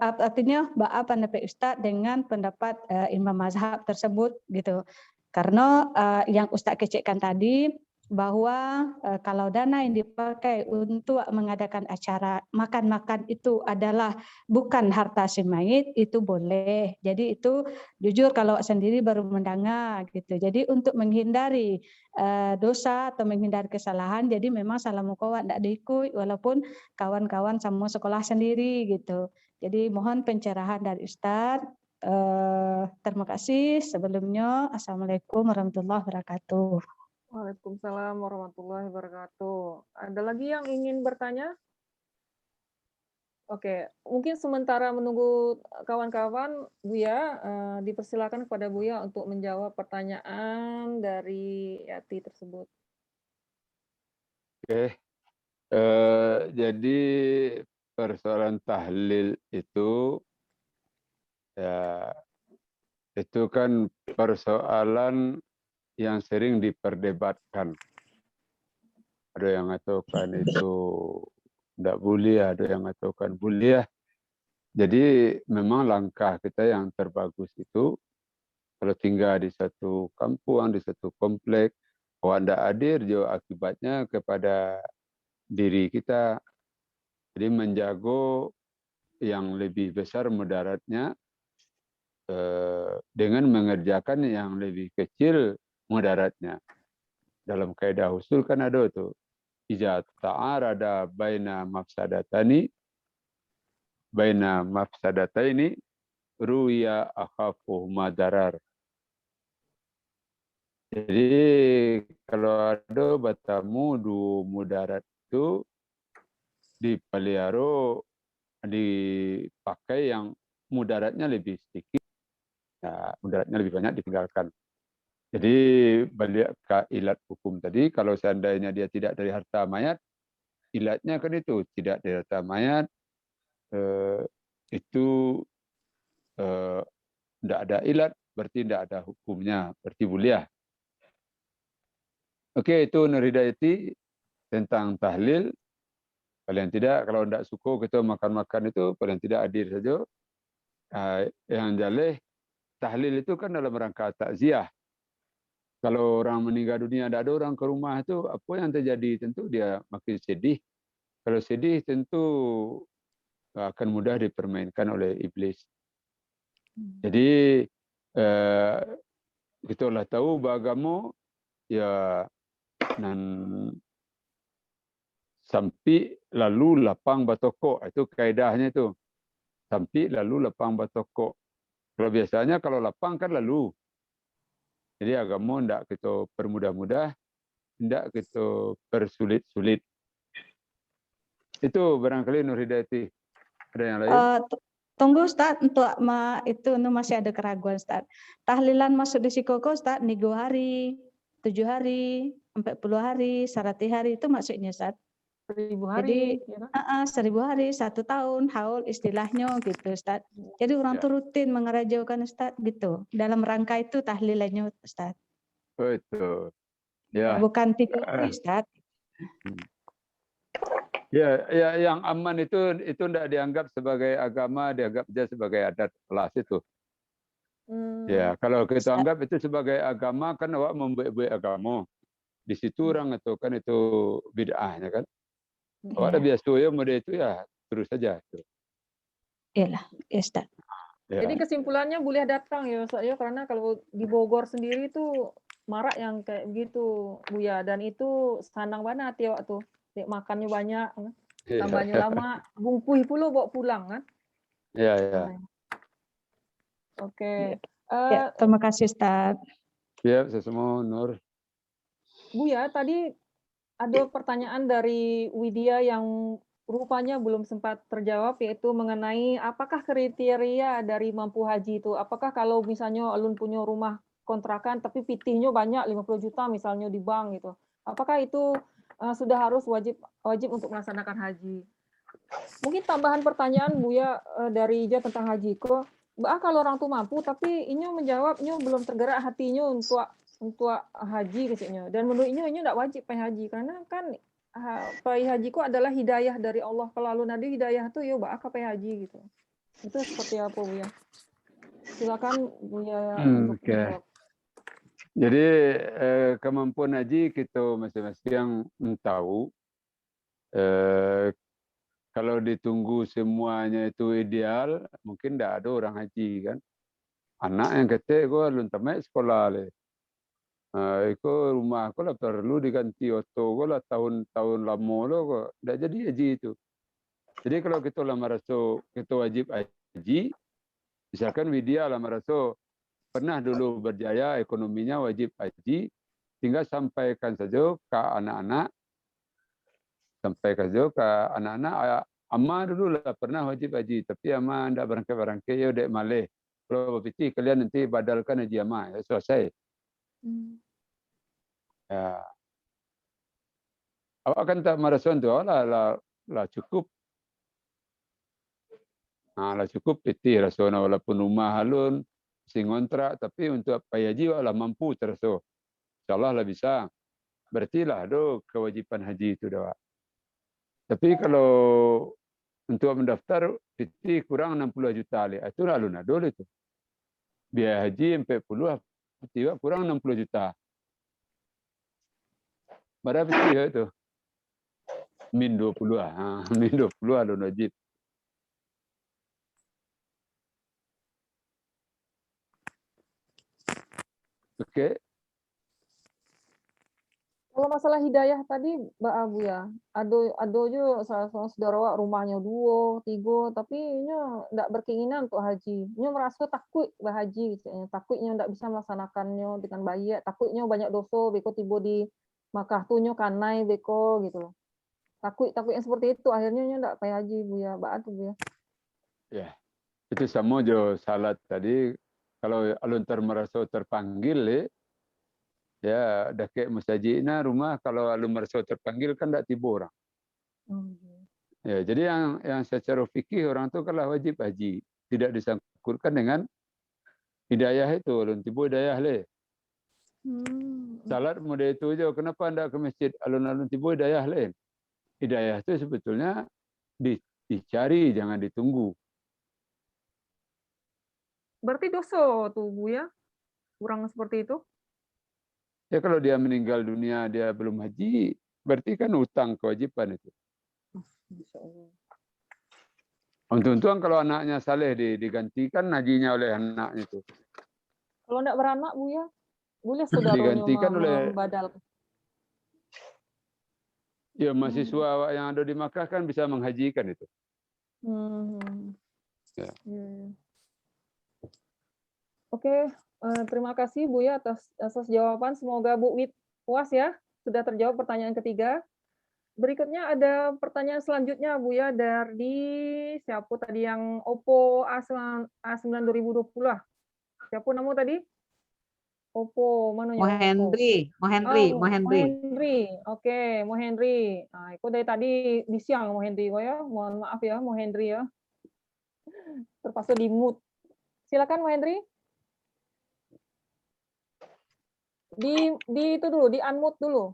[SPEAKER 5] artinya ba'a pendapat Ustadz dengan pendapat imam mazhab tersebut gitu. Karena yang Ustadz kecekkan tadi bahwa kalau dana yang dipakai untuk mengadakan acara makan-makan itu adalah bukan harta si mayit, itu boleh. Jadi itu jujur kalau sendiri baru mendengar gitu. Jadi untuk menghindari dosa atau menghindari kesalahan, jadi memang salah muka tidak diikut walaupun kawan-kawan sama sekolah sendiri gitu. Jadi mohon pencerahan dari Ustadz. Terima kasih sebelumnya. Assalamualaikum warahmatullahi wabarakatuh.
[SPEAKER 1] Waalaikumsalam warahmatullahi wabarakatuh. Ada lagi yang ingin bertanya? Oke, mungkin sementara menunggu kawan-kawan, Buya, dipersilakan kepada Buya untuk menjawab pertanyaan dari Yati tersebut.
[SPEAKER 2] Oke. Jadi persoalan tahlil itu ya itu kan persoalan yang sering diperdebatkan. Ada yang mengatakan itu tidak boleh, ada yang mengatakan boleh. Jadi memang langkah kita yang terbagus itu kalau tinggal di satu kampung, di satu komplek, kalau tidak hadir juga akibatnya kepada diri kita. Jadi menjaga yang lebih besar mudaratnya dengan mengerjakan yang lebih kecil mudaratnya. Dalam kaidah usul kan ada tuh. Iza ta'arada baina mafsadataini ruya akhafu madarar. Jadi kalau ada bertemu dua mudarat itu dipelihara, dipakai yang mudaratnya lebih sedikit, ya, mudaratnya lebih banyak ditinggalkan. Jadi balik ke ilat hukum tadi, kalau seandainya dia tidak dari harta mayat, ilatnya kan itu tidak dari harta mayat, itu tidak ada ilat, berarti tidak ada hukumnya, berarti buliah. Oke, itu Nur Hidayati tentang tahlil. Paling tidak kalau tidak suka kita makan-makan itu, paling tidak hadir saja. Yang jaleh, tahlil itu kan dalam rangka takziah. Kalau orang meninggal dunia, tidak ada orang ke rumah itu, apa yang terjadi? Tentu dia makin sedih. Kalau sedih, tentu akan mudah dipermainkan oleh iblis. Jadi, kita lah tahu beragama, ya, dan sampai lalu lapang batokok. Itu kaedahnya itu. Sampai lalu lapang batokok. Kalau biasanya kalau lapang kan lalu. Jadi agama tidak kita permudah-mudah, tidak kita persulit-sulit. Itu barangkali Nur Hidayati. Ada yang lain?
[SPEAKER 5] Tunggu Ustaz, untuk itu masih ada keraguan Ustaz. Tahlilan masuk di Sikoko Ustaz, 3 hari, 7 hari, 40 hari, 100 hari, itu maksudnya Ustaz.
[SPEAKER 1] 1000
[SPEAKER 5] Jadi
[SPEAKER 1] hari. Ya kan?
[SPEAKER 5] 1000 hari, 1 tahun, haul istilahnya gitu Ustaz. Jadi orang
[SPEAKER 2] Ya.
[SPEAKER 5] tuh rutin mengerajaukan Ustaz gitu. Dalam rangka itu tahlilannya Ustaz.
[SPEAKER 2] Betul. Ya.
[SPEAKER 5] Bukan 3 hari Ustaz.
[SPEAKER 2] Ya, ya, yang aman itu tidak dianggap sebagai agama, dianggap saja sebagai adat kelas itu. Ya, kalau kita anggap itu sebagai agama, kan awak membuat agama. Di situ orang itu kan itu bid'ahnya kan. Awak ada biasa ya model itu ya terus saja.
[SPEAKER 5] Iyalah, ya Ustaz.
[SPEAKER 2] Ya.
[SPEAKER 1] Jadi kesimpulannya boleh datang ya Ustaz ya, karena kalau di Bogor sendiri itu marak yang kayak begitu Buya, dan itu senang banget ya waktu makannya banyak, tambahnya lama, bungkuh pula bawa pulang kan.
[SPEAKER 2] Ya, ya.
[SPEAKER 1] Oke.
[SPEAKER 5] Ya, terima kasih Ustaz.
[SPEAKER 2] Ya, semua Nur.
[SPEAKER 1] Buya, tadi ada pertanyaan dari Widya yang rupanya belum sempat terjawab, yaitu mengenai apakah kriteria dari mampu haji itu, apakah kalau misalnya alun punya rumah kontrakan tapi pitihnya banyak 50 juta misalnya di bank gitu, apakah itu sudah harus wajib untuk melaksanakan haji? Mungkin tambahan pertanyaan Buya dari Ija tentang haji kok, kalau orang tuh mampu tapi inyo menjawabnya belum tergerak hatinya untuk haji kayaknya, dan menurut inyo tidak wajib pergi haji karena kan pergi haji ku adalah hidayah dari Allah. Kalau alun ada hidayah tuh yo bakal pergi haji gitu. Itu seperti apa Buya? Silakan Buya untuk menjawab.
[SPEAKER 2] Jadi kemampuan haji kita masing-masing yang tahu. Kalau ditunggu semuanya itu ideal, mungkin tidak ada orang haji kan. Anak yang kata gue alun tamat sekolah le. Iko rumah aku lah perlu diganti oto gue lah tahun-tahun lama lo kok tidak jadi haji itu. Jadi kalau kita lah merasa kita wajib haji, misalkan Widya lah merasa pernah dulu berjaya ekonominya wajib haji, tinggal sampaikan saja ke anak-anak, Amma dulu lah pernah wajib haji, tapi Amma tidak berangkat-berangkat, ya udah malih. Kalau berpikir kalian nanti badalkan haji Amma, ya selesai. Ya. Awak kan tak merasa tu, lah cukup. Lah cukup piti rasa walaupun rumah halun, sing kontrak, tapi untuk haji lah mampu terasa. InsyaAllah lah bisa. Berarti lah ada kewajiban haji itu dah. Tapi kalau untuk mendaftar piti kurang 60 juta le, itu lah alun ada itu. Biaya haji 40, piti kurang 60 juta. Berapa piti itu? Min 20 ah. Min 20 alun wajib. Okey.
[SPEAKER 1] Kalau masalah hidayah tadi, Mbak Abu ya, ada juga salah seorang saudara awak rumahnya 2, 3, tapi nya tidak berkeinginan untuk haji. Nya merasa takut berhaji, takutnya tidak bisa melaksanakannya dengan baik, takutnya banyak dosa, beko tiba di Makkah tuh nya kanai beko gitu. Takut yang seperti itu, akhirnya nya tidak pergi haji Bu ya, Mbak Atu Bu ya.
[SPEAKER 2] Ya, itu sama jo salat tadi. Kalau alun merasa terpanggil, Ya, dah kayak masjidna rumah kalau alumni terpanggil kan tidak tiba orang. Ya, jadi yang secara fikih orang itu kalau wajib haji tidak disangkutkan dengan hidayah itu, alun tiba hidayah le. Salat model itu aja, kenapa anda ke masjid alun-alun tiba hidayah le? Hidayah itu sebetulnya dicari, jangan ditunggu.
[SPEAKER 1] Berarti dosa tuh Bu ya, kurang seperti itu.
[SPEAKER 2] Ya kalau dia meninggal dunia dia belum haji, berarti kan utang kewajiban itu. Untung-untung kalau anaknya saleh digantikan hajinya oleh anaknya itu.
[SPEAKER 1] Kalau enggak beranak Bu ya, boleh saudaranya
[SPEAKER 2] Digantikan oleh
[SPEAKER 1] membadal.
[SPEAKER 2] ya mahasiswa yang ada di Makkah kan bisa menghajikan itu. Ya.
[SPEAKER 1] Oke, terima kasih Bu ya atas jawaban. Semoga Bu Wit puas ya, sudah terjawab pertanyaan ketiga. Berikutnya ada pertanyaan selanjutnya Bu ya, dari siapa tadi yang Oppo A9 2020 lah. Siapa nama tadi? Oppo, mana ya? Mohendri. Oke, Mohendri. Nah, itu dari tadi di siang Mohendri kok ya. Mohon maaf ya Mohendri ya. Terpaksa di mute. Silakan Mohendri. Di itu dulu, di unmute dulu.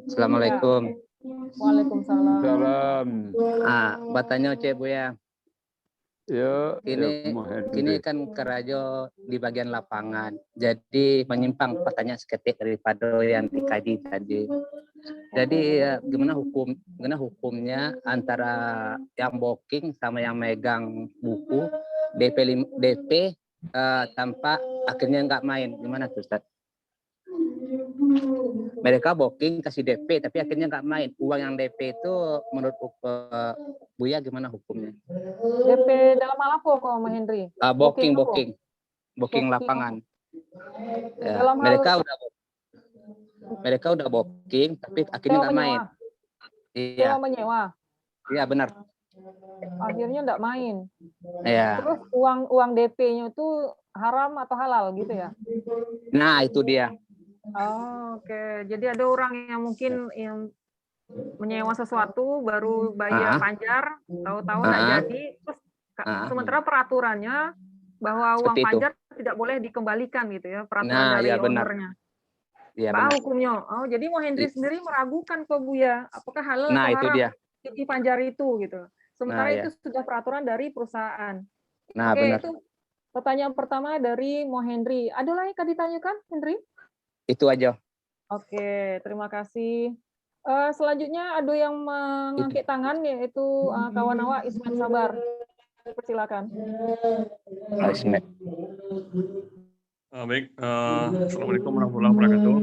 [SPEAKER 6] Assalamualaikum.
[SPEAKER 1] Waalaikumsalam.
[SPEAKER 2] Salam.
[SPEAKER 6] Bertanya Cek Bu ya.
[SPEAKER 2] Ya,
[SPEAKER 6] Ini kan kerajo di bagian lapangan. Jadi menyimpang pertanyaan seketik daripada yang dikaji tadi. Jadi gimana hukumnya antara yang booking sama yang megang buku DP tanpa akhirnya nggak main, gimana tuh Ustaz? Mereka booking kasih DP tapi akhirnya nggak main. Uang yang DP itu menurut Buya gimana hukumnya?
[SPEAKER 1] DP dalam hal apa kok Mahendri?
[SPEAKER 6] Booking lapangan. Ya,
[SPEAKER 1] dalam
[SPEAKER 6] mereka udah booking tapi akhirnya nggak main. Iya.
[SPEAKER 1] Menyewa.
[SPEAKER 6] Iya benar.
[SPEAKER 1] Akhirnya nggak main.
[SPEAKER 6] Iya.
[SPEAKER 1] Terus uang DP-nya itu haram atau halal gitu ya?
[SPEAKER 6] Nah itu dia.
[SPEAKER 1] Oh, oke. Jadi ada orang yang mungkin yang menyewa sesuatu baru bayar panjar, tahu-tahu nggak jadi, terus sementara peraturannya bahwa uang panjar tidak boleh dikembalikan gitu ya, peraturan dari ownernya.
[SPEAKER 6] Iya
[SPEAKER 1] benar. Hukumnya. Oh, jadi Mohendri sendiri meragukan kok Bu ya, apakah halal atau haram cuci panjar itu gitu. Sementara itu sudah peraturan dari perusahaan. Oke,
[SPEAKER 6] benar.
[SPEAKER 1] itu pertanyaan pertama dari Mohendri. Ada lagi yang ditanyakan, Hendri?
[SPEAKER 6] Itu aja.
[SPEAKER 1] Oke, terima kasih. Selanjutnya ada yang mengangkat tangan, yaitu kawan awak Ismet Sabar. Persilakan.
[SPEAKER 6] Ismet.
[SPEAKER 7] Baik, Assalamualaikum warahmatullahi wabarakatuh.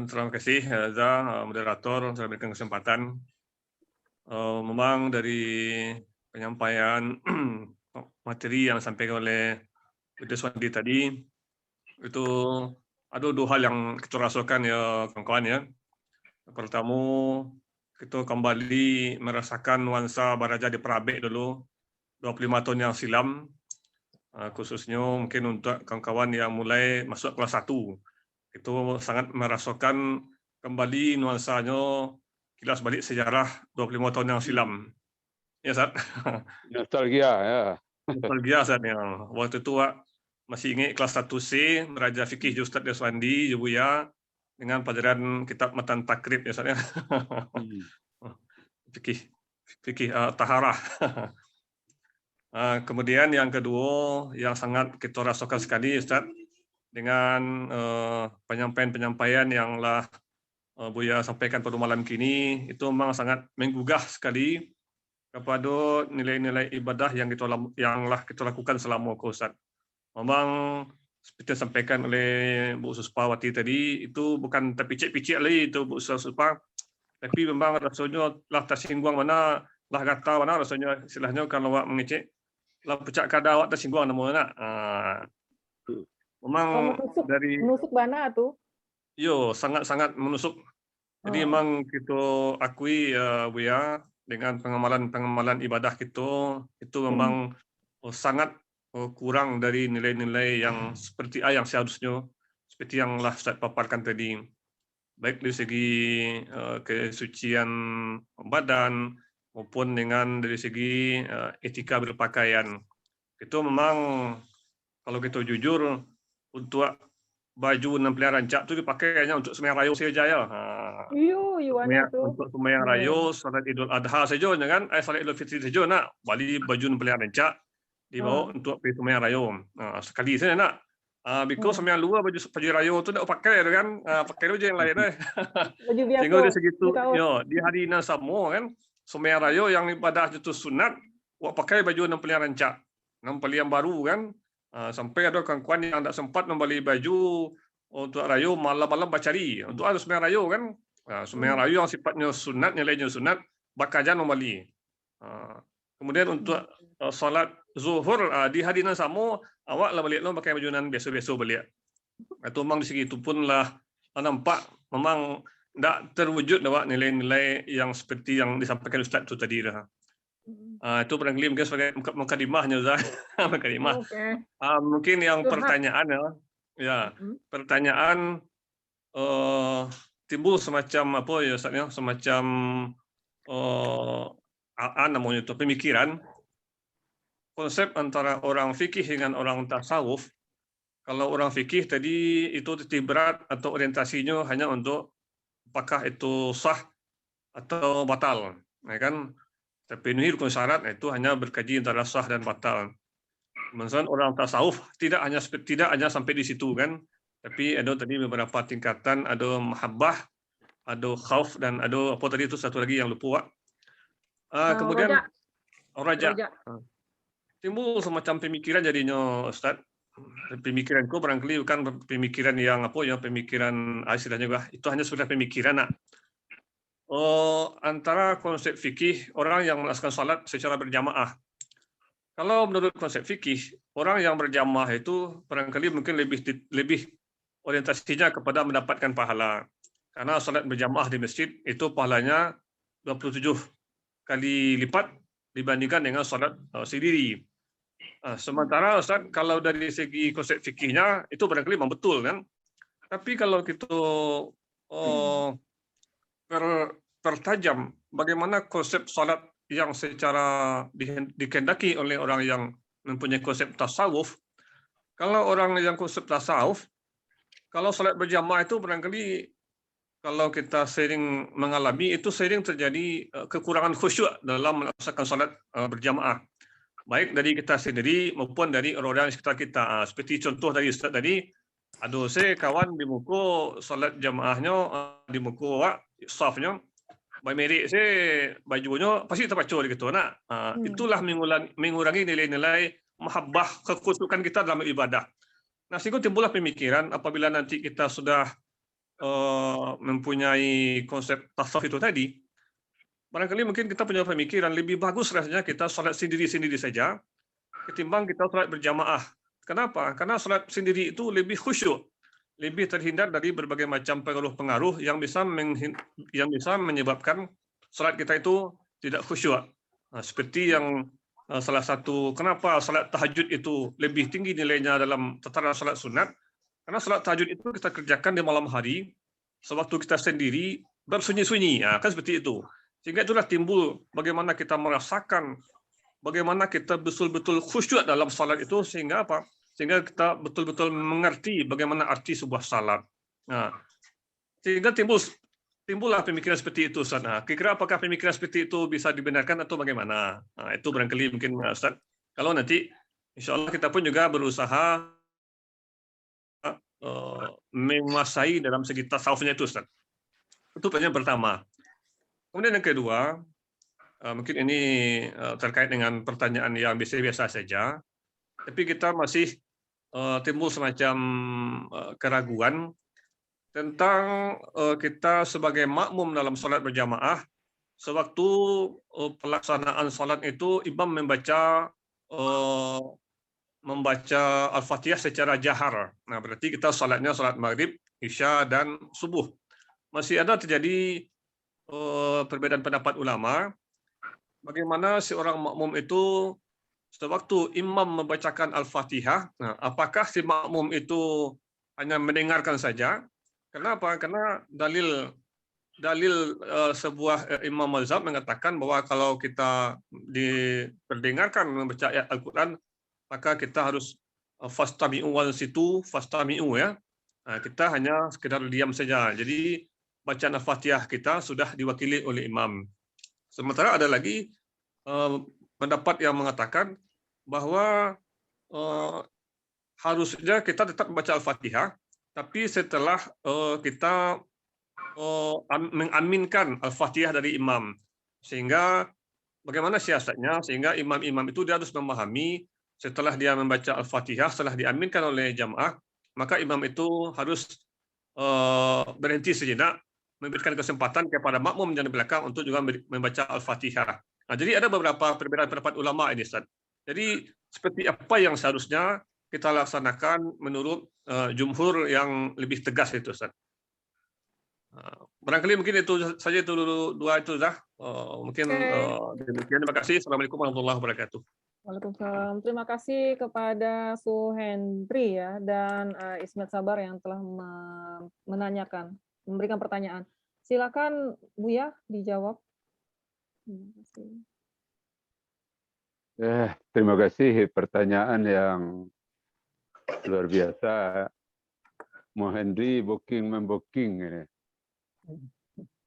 [SPEAKER 7] Terima kasih Za, moderator, telah berikan kesempatan. Memang dari penyampaian materi yang disampaikan oleh Dr. Swandi tadi, itu ada dua hal yang kita rasakan ya kawan-kawan ya. Pertama, kita kembali merasakan nuansa Baraja di Perabek dulu 25 tahun yang silam, khususnya mungkin untuk kawan-kawan yang mulai masuk kelas 1. Itu sangat merasakan kembali nuansanya kilas balik sejarah 25 tahun yang silam. Ya, Ustaz?
[SPEAKER 2] Nostalgia ya.
[SPEAKER 7] Nostalgia Ustaz ya. Waktu itu masih ingat kelas 1C, Meraja Fikih Ustaz Deswandi, Buya, dengan pelajaran kitab Matan Takrib ya Ustaz ya. Fikih Taharah. Kemudian yang kedua yang sangat kita rasakan sekali Ustaz, dengan penyampaian-penyampaian yang lah Buya sampaikan pada malam kini, itu memang sangat menggugah sekali kepada nilai-nilai ibadah yang kita lakukan selama Ustaz. Memang seperti disampaikan oleh Bu Suspawati tadi, itu bukan terpicik-picik lagi itu Bu Suspa, tapi memang rasanya lah tersinggung mana, lah kata mana rasanya istilahnya kalau awak mengecek, lah pecah kada awak tersinggung nama nak. Memang dari
[SPEAKER 1] menusuk mana tuh?
[SPEAKER 7] Yo, sangat-sangat menusuk. Jadi memang kita akui Buya, dengan pengamalan ibadah kita itu memang sangat kurang dari nilai-nilai yang seperti yang seharusnya, seperti yang lah Ustaz paparkan tadi, baik dari segi kesucian badan maupun dengan dari segi etika berpakaian. Itu memang kalau kita jujur, untuk baju 6 pilihan rancak itu dipakai hanya untuk sembahyang rayu saja ya. Untuk sembahyang rayu, salat Idul Adha saja, kan? Salat Idul Fitri saja nak beli baju 6 pilihan rancak dibawa untuk pergi sembahyang rayu. Sekali saja nak. Because sembahyang luar baju rayu tu nak pakai kan, pakai aja yang lain deh.
[SPEAKER 1] Baju biasa.
[SPEAKER 7] Sehingga dari segitu, yo, di hari yang sama kan, sembahyang rayu yang ibadah itu sunat, wak pakai baju 6 pilihan rancak, 6 pilihan baru kan. Sampai ada kawan-kawan yang tak sempat membeli baju untuk rayu, malam-malam bacari untuk harus sembahyang rayu kan. Sembahyang rayu yang sifatnya sunat, nilainya sunat, bakajan membeli. Kemudian untuk salat zuhur di hari yang sama, awak lah balik pakai baju nan biasa-biasa balik. Itu memang di segi itu pun lah nampak memang tidak terwujud awak nilai-nilai yang seperti yang disampaikan Ustaz itu tadi dah. Itu barangkali mungkin sebagai mukadimahnya Ustaz. Mukadimah. Mungkin yang pertanyaan ya, pertanyaan timbul semacam apa ya Ustaz ya, semacam namanya itu pemikiran konsep antara orang fikih dengan orang tasawuf. Kalau orang fikih tadi itu titik berat atau orientasinya hanya untuk apakah itu sah atau batal, ya kan? Terpenuhi rukun syarat itu hanya berkaji antara sah dan batal. Kemudian orang tasawuf tidak hanya sampai di situ kan, tapi ada tadi beberapa tingkatan, ada mahabbah, ada khauf, dan ada apa tadi itu satu lagi yang lupa. Kemudian raja. Timbul semacam pemikiran jadinya Ustaz. Pemikiranku barangkali bukan pemikiran yang pemikiran istilahnya juga, itu hanya sudah pemikiran nak. Antara konsep fikih orang yang melaksanakan salat secara berjamaah. Kalau menurut konsep fikih, orang yang berjamaah itu barangkali mungkin lebih orientasinya kepada mendapatkan pahala. Karena salat berjamaah di masjid itu pahalanya 27 kali lipat dibandingkan dengan salat sendiri. Sementara Ustaz, kalau dari segi konsep fikihnya itu barangkali memang betul kan. Tapi kalau kita pertajam bagaimana konsep salat yang secara dikehendaki oleh orang yang mempunyai konsep tasawuf. Kalau orang yang konsep tasawuf, kalau salat berjamaah itu barangkali kalau kita sering mengalami itu sering terjadi kekurangan khusyuk dalam melaksanakan salat berjamaah. Baik dari kita sendiri maupun dari orang-orang sekitar kita. Seperti contoh dari Ustaz tadi, ada saya kawan di muka salat jamaahnya, di muka safnya, baik merik saya bajunya pasti terpacul gitu nak. Itulah mengurangi nilai-nilai mahabbah, kekhusyukan kita dalam ibadah. Nah, sehingga timbullah pemikiran apabila nanti kita sudah mempunyai konsep tasawuf itu tadi, barangkali mungkin kita punya pemikiran lebih bagus rasanya kita salat sendiri-sendiri saja ketimbang kita salat berjamaah. Kenapa? Karena salat sendiri itu lebih khusyuk, lebih terhindar dari berbagai macam pengaruh-pengaruh yang bisa menyebabkan salat kita itu tidak khusyuk. Seperti yang salah satu kenapa salat tahajud itu lebih tinggi nilainya dalam tataran salat sunat, karena salat tahajud itu kita kerjakan di malam hari, sewaktu kita sendiri bersunyi-sunyi, kan seperti itu. Sehingga itulah timbul bagaimana kita merasakan, bagaimana kita betul-betul khusyuk dalam salat itu, sehingga apa? Sehingga kita betul-betul mengerti bagaimana arti sebuah salat. Sehingga timbullah pemikiran seperti itu, Ustaz. Kira-kira apakah pemikiran seperti itu bisa dibenarkan atau bagaimana? Itu barangkali mungkin, Ustaz. Kalau nanti, insya Allah kita pun juga berusaha menguasai dalam segi tasawufnya itu, Ustaz. Itu yang pertama. Kemudian yang kedua, mungkin ini terkait dengan pertanyaan yang biasa-biasa saja, tapi kita masih timbul semacam keraguan tentang kita sebagai makmum dalam salat berjamaah, sewaktu pelaksanaan salat itu imam membaca Al-Fatihah secara jahar. Nah, berarti kita salatnya salat maghrib, isya, dan subuh. Masih ada terjadi perbedaan pendapat ulama, bagaimana seorang makmum itu sewaktu imam membacakan Al-Fatihah, nah, apakah si makmum itu hanya mendengarkan saja? Kenapa? Karena dalil sebuah imam mazhab mengatakan bahwa kalau kita diperdengarkan membaca ayat Al-Quran, maka kita harus fastami'u wal situ fastami'u ya. Nah, kita hanya sekedar diam saja. Jadi bacaan Al-Fatihah kita sudah diwakili oleh imam. Sementara ada lagi pendapat yang mengatakan bahwa harusnya kita tetap membaca Al-Fatihah, tapi setelah kita mengaminkan Al-Fatihah dari imam. Sehingga bagaimana siasatnya? Sehingga imam-imam itu dia harus memahami setelah dia membaca Al-Fatihah, setelah diaminkan oleh jamaah, maka imam itu harus berhenti sejenak, memberikan kesempatan kepada makmum yang di belakang untuk juga membaca Al-Fatihah. Nah, jadi ada beberapa perbedaan pendapat ulama ini, Ustaz. Jadi seperti apa yang seharusnya kita laksanakan menurut jumhur yang lebih tegas itu, Ustaz. Barangkali mungkin itu saja, itu dua itu dah. Mungkin demikian. Terima kasih. Assalamualaikum warahmatullahi wabarakatuh.
[SPEAKER 1] Waalaikumsalam. Terima kasih kepada Su Hendri ya dan Ismet Sabar yang telah menanyakan, memberikan pertanyaan. Silakan Buya dijawab.
[SPEAKER 2] Terima kasih, pertanyaan yang luar biasa. Mo Hendri booking ini.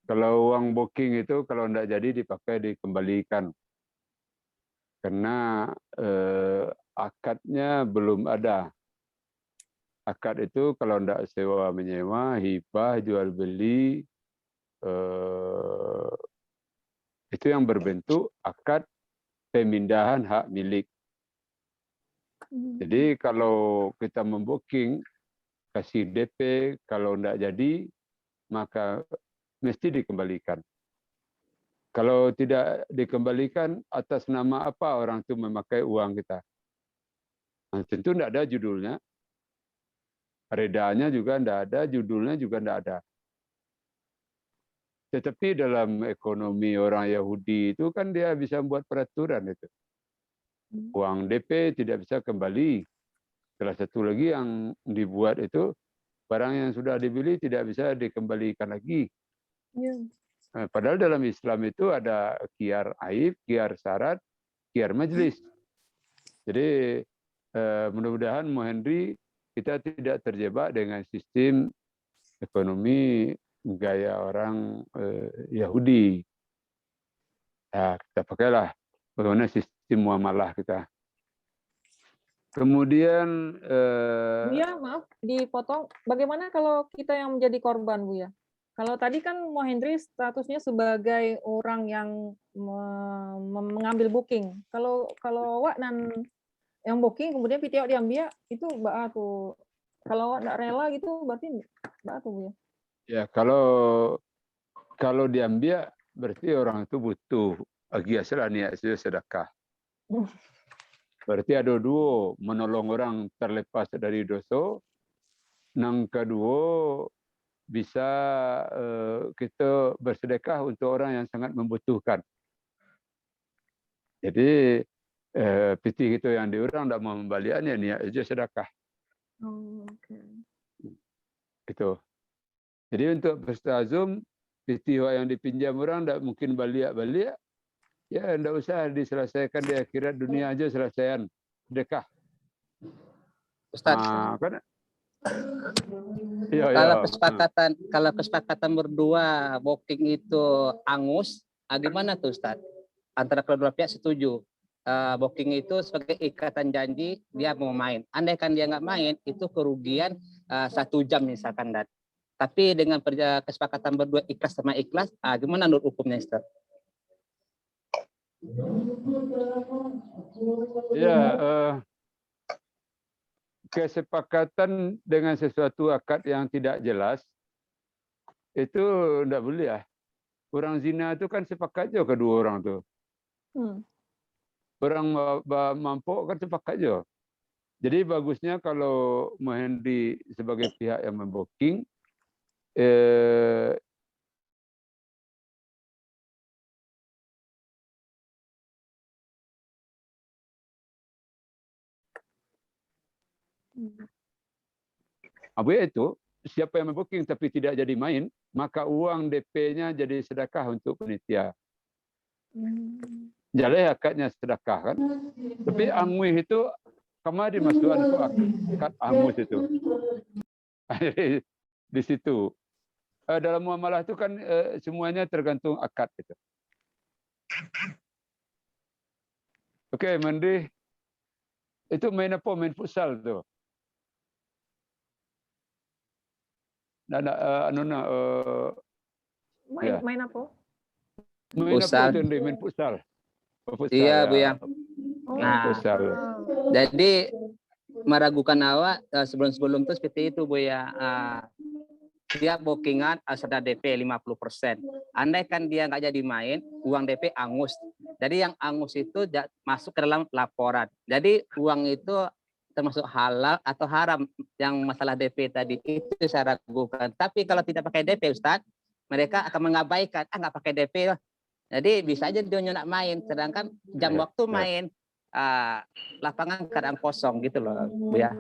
[SPEAKER 2] Kalau uang booking itu kalau tidak jadi dipakai dikembalikan. Karena akadnya belum ada. Akad itu kalau tidak sewa menyewa, hibah, jual beli, itu yang berbentuk akad pemindahan hak milik. Jadi kalau kita membooking, kasih DP, kalau tidak jadi, maka mesti dikembalikan. Kalau tidak dikembalikan, atas nama apa orang itu memakai uang kita? Nah, tentu tidak ada judulnya. Redanya juga tidak ada, judulnya juga tidak ada. Tetapi dalam ekonomi orang Yahudi itu kan dia bisa buat peraturan itu. Uang DP tidak bisa kembali. Salah satu lagi yang dibuat itu, barang yang sudah dibeli tidak bisa dikembalikan lagi. Padahal dalam Islam itu ada khiyar aib, khiyar syarat, khiyar majlis. Jadi mudah-mudahan Mo Hendri kita tidak terjebak dengan sistem ekonomi gaya orang Yahudi. Nah, kita pakailah bagaimana sistem muamalah kita. Kemudian
[SPEAKER 1] Buya, maaf dipotong. Bagaimana kalau kita yang menjadi korban, Buya? Kalau tadi kan Mo Hendri statusnya sebagai orang yang mengambil booking. Kalau Wak dan yang booking kemudian pitiok diambil itu Mbak tuh. Kalau Wak tidak rela gitu berarti Mbak tuh, Buya.
[SPEAKER 2] Ya, kalau diambil berarti orang itu butuh agiaslah niat sedekah. Berarti ada dua, menolong orang terlepas dari dosa. Yang kedua, bisa kita bersedekah untuk orang yang sangat membutuhkan. Jadi piti kita yang diorang tidak mau membaliannya, niat saja sedekah. Itu. Jadi untuk berstazum, piti yang dipinjam orang tidak mungkin balik. Ya, tidak usah diselesaikan di akhirat, dunia aja selesaian. Sedekah.
[SPEAKER 6] Ustaz,
[SPEAKER 2] Kan?
[SPEAKER 6] Kalau kesepakatan berdua booking itu angus, gimana tuh Ustaz? Antara kedua pihak setuju. Booking itu sebagai ikatan janji dia mau main. Andai kan dia nggak main, itu kerugian 1 jam misalkan. Tapi dengan kesepakatan berdua ikhlas sama ikhlas, gimana menurut hukumnya Ustaz?
[SPEAKER 2] Ya, kesepakatan dengan sesuatu akad yang tidak jelas itu tidak boleh ya. Orang zina itu kan sepakat je kedua orang tu. Orang mampu kan sepakat je. Jadi bagusnya kalau Mo Hendri sebagai pihak yang membooking, Buya itu siapa yang booking tapi tidak jadi main, maka uang DP-nya jadi sedekah untuk panitia. Jadi akadnya sedekah kan. Tapi angwih itu kemari masukkan ke akad angus itu. Di situ. Dalam muamalah itu kan semuanya tergantung akad itu. Oke, Mandi. Itu main apa? Main futsal tuh.
[SPEAKER 1] Main apa?
[SPEAKER 2] Main
[SPEAKER 6] Futsal.
[SPEAKER 2] apa itu? Main futsal. Futsal,
[SPEAKER 6] Iya,
[SPEAKER 2] ya.
[SPEAKER 6] Buya.
[SPEAKER 2] Main
[SPEAKER 6] Nah,
[SPEAKER 2] futsal.
[SPEAKER 6] jadi meragukan awak sebelum-sebelum itu seperti itu, Buya. Dia bookingan sudah DP 50%. Andai kan dia nggak jadi main, uang DP angus. Jadi yang angus itu masuk ke dalam laporan. Jadi uang itu termasuk halal atau haram. Yang masalah DP tadi itu saya ragukan. Tapi kalau tidak pakai DP, Ustadz, mereka akan mengabaikan. Nggak pakai DP. Jadi bisa aja dia nak main. Sedangkan jam waktu main, lapangan keadaan kosong gitu loh, Bu ya.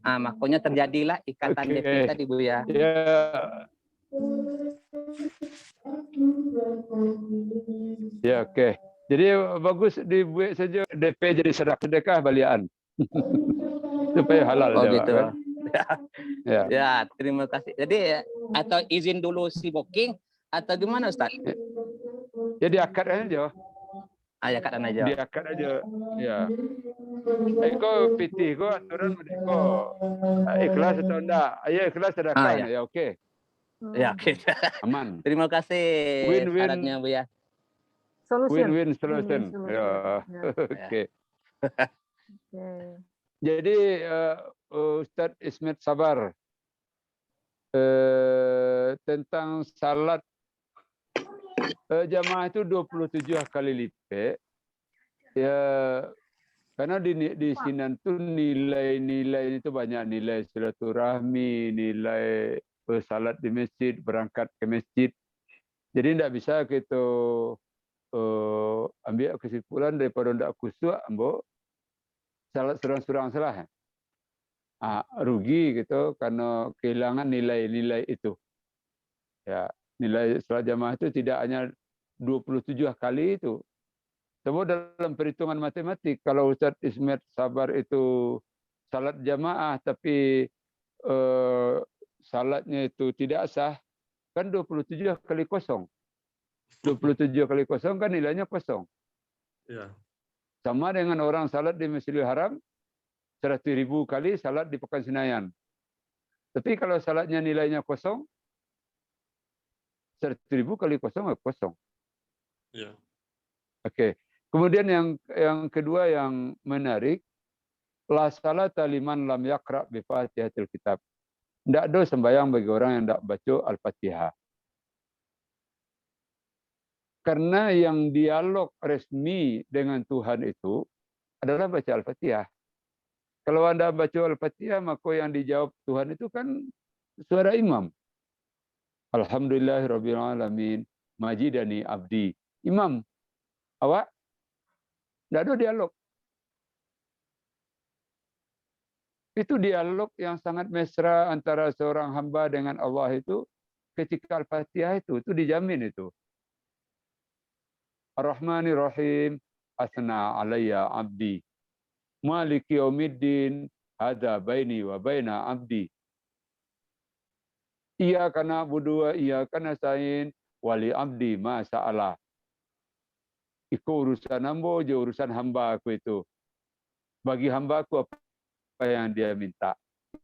[SPEAKER 6] Makanya terjadilah ikatan DP tadi, Bu ya.
[SPEAKER 2] Ya, oke. Jadi bagus dibuat saja DP jadi sedekah baliaan. Supaya halal
[SPEAKER 6] Oh
[SPEAKER 2] jawab,
[SPEAKER 6] gitu.
[SPEAKER 2] kan?
[SPEAKER 6] Ya, terima kasih. Jadi atau izin dulu si booking atau gimana, Ustaz?
[SPEAKER 2] Jadi akad aja.
[SPEAKER 6] Ya akad aja.
[SPEAKER 2] Di akad aja. Ya. Kau pitih kau aturan kau ikhlas atau enggak? Ya ikhlas sedekah ya oke.
[SPEAKER 6] Ya oke.
[SPEAKER 2] Aman.
[SPEAKER 6] Terima kasih
[SPEAKER 2] Win-win.
[SPEAKER 6] syaratnya, Bu ya.
[SPEAKER 2] Win-win solution. Ya. Oke. Jadi Ustadz Ismet Sabar tentang salat jamaah itu 27 kali lipat. Ya, karena di Sinan tuh nilai-nilai itu banyak, nilai silaturahmi, nilai salat di masjid, berangkat ke masjid. Jadi tidak bisa kita ambil kesimpulan daripada tidak khusyuk, ambo salat surang-surang salah. Rugi gitu karena kehilangan nilai-nilai itu. Ya, nilai salat jamaah itu tidak hanya 27 kali itu. Sebab dalam perhitungan matematik, kalau Ustadz Ismet Sabar itu salat jamaah tapi salatnya itu tidak sah, kan 27 kali kosong. 27 kali kosong kan nilainya kosong.
[SPEAKER 7] Ya.
[SPEAKER 2] Sama dengan orang salat di Masjidil Haram, 100.000 kali salat di Pekan Senayan. Tapi kalau salatnya nilainya kosong, 100.000 kali kosong, kosong.
[SPEAKER 7] Ya.
[SPEAKER 2] Oke. Kemudian yang kedua yang menarik, la salata liman lam yaqra bi Fatihatil Kitab. Tidak ada sembahyang bagi orang yang tidak baca Al-Fatihah. Karena yang dialog resmi dengan Tuhan itu adalah baca Al-Fatihah. Kalau Anda baca Al-Fatihah, maka yang dijawab Tuhan itu kan suara imam. Alhamdulillahirabbil alamin, majidani abdi. Imam, awak tidak ada dialog. Itu dialog yang sangat mesra antara seorang hamba dengan Allah itu ketika Al-Fatihah itu dijamin itu. Ar-Rahmanir Rahim, asna alayya abdi. Maliki yaumiddin, hadza baini wa baina abdi. Iyyaka na'budu wa iyyaka nasta'in, wali abdi ma sa'ala. Itu urusan hamba, urusan hamba aku itu. Bagi hamba aku apa yang dia minta.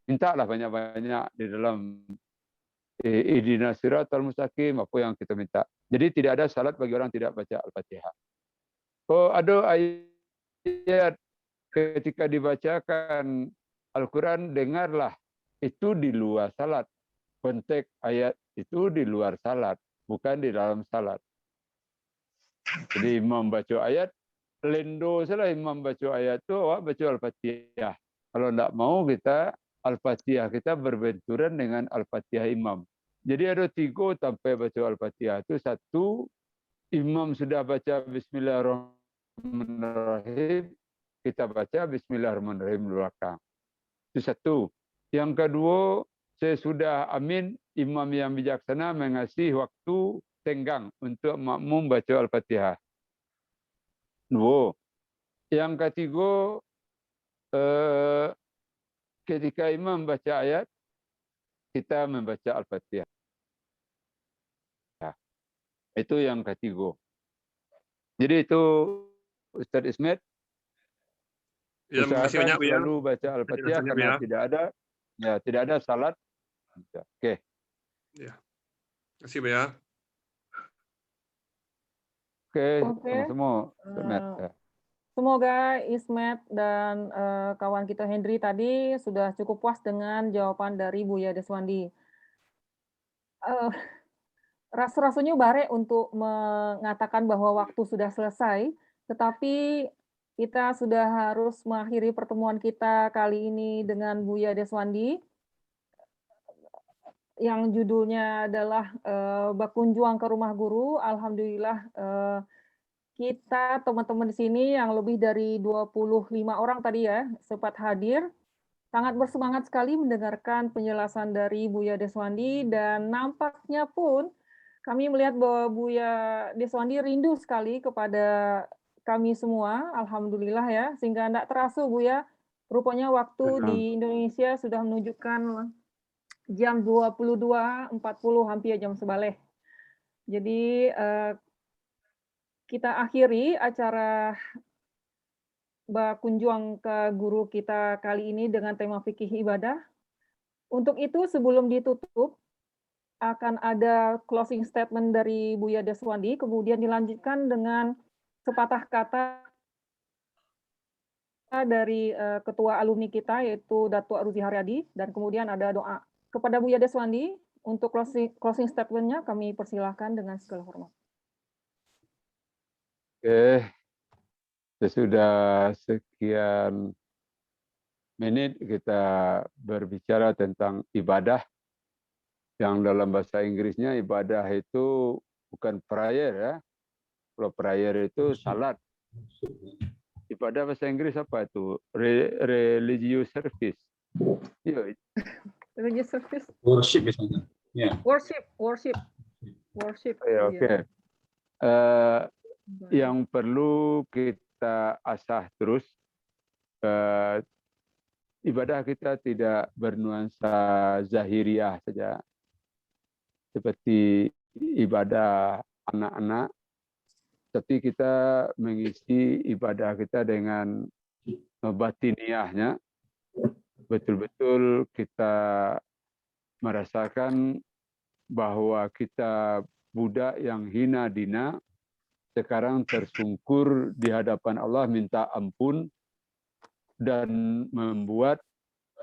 [SPEAKER 2] Mintalah banyak-banyak di dalam ihdinas siratal mustaqim, apa yang kita minta. Jadi tidak ada salat bagi orang tidak baca Al-Fatihah. Ada ayat ketika dibacakan Al-Quran, dengarlah. Itu di luar salat. Konteks ayat itu di luar salat, bukan di dalam salat. Jadi imam baca ayat, lendo salah imam baca ayat itu, awak baca Al-Fatihah. Kalau tidak mau kita, Al-Fatihah kita berbenturan dengan Al-Fatihah imam. Jadi ada 3 sampai baca Al-Fatihah. Itu 1, imam sudah baca Bismillahirrahmanirrahim, kita baca Bismillahirrahmanirrahim di belakang. Itu satu. Yang kedua, saya sudah amin imam yang bijaksana mengasih waktu tenggang untuk makmum baca Al-Fatihah. Dua. Yang ketiga, ketika imam baca ayat, kita membaca Al-Fatihah. Itu yang ketiga. Jadi itu Ustaz Ismet,
[SPEAKER 7] Ya, terima kasih
[SPEAKER 2] usahakan
[SPEAKER 7] banyak, Buya.
[SPEAKER 2] selalu baca Al-Fatihah
[SPEAKER 7] Penjelasannya,
[SPEAKER 2] karena
[SPEAKER 7] Buya.
[SPEAKER 2] tidak ada salat. Oke.
[SPEAKER 7] Ya. Terima kasih, Buya.
[SPEAKER 2] Oke,
[SPEAKER 1] Oke.
[SPEAKER 2] sama-sama. Ismet.
[SPEAKER 1] Semoga Ismet dan kawan kita Hendri tadi sudah cukup puas dengan jawaban dari Buya Deswandi. Rasanya bare untuk mengatakan bahwa waktu sudah selesai, tetapi kita sudah harus mengakhiri pertemuan kita kali ini dengan Buya Deswandi yang judulnya adalah Berkunjung ke Rumah Guru. Alhamdulillah kita teman-teman di sini yang lebih dari 25 orang tadi ya sempat hadir. Sangat bersemangat sekali mendengarkan penjelasan dari Buya Deswandi dan nampaknya pun kami melihat bahwa Buya Deswandi rindu sekali kepada kami semua, alhamdulillah ya, sehingga tidak terasa Buya, rupanya waktu di Indonesia sudah menunjukkan jam 22.40 hampir jam sebalik. Jadi kita akhiri acara berkunjung ke guru kita kali ini dengan tema fikih ibadah. Untuk itu sebelum ditutup, akan ada closing statement dari Buya Deswandi, kemudian dilanjutkan dengan sepatah kata dari ketua alumni kita, yaitu Datuk Aruzi Haryadi, dan kemudian ada doa. Kepada Buya Deswandi, untuk closing statement-nya kami persilahkan dengan segala hormat.
[SPEAKER 2] Oke, sesudah sekian menit kita berbicara tentang ibadah. Yang dalam bahasa Inggrisnya ibadah itu bukan prayer ya. Kalau prayer itu salat. Ibadah bahasa Inggris apa itu? Religious service. Iya.
[SPEAKER 1] Religious service.
[SPEAKER 8] Worship misalnya. Ya.
[SPEAKER 1] Worship.
[SPEAKER 2] Oke. Yang perlu kita asah terus, ibadah kita tidak bernuansa zahiriah saja. Seperti ibadah anak-anak, tapi kita mengisi ibadah kita dengan batiniahnya. Betul-betul kita merasakan bahwa kita budak yang hina dina, sekarang tersungkur di hadapan Allah minta ampun dan membuat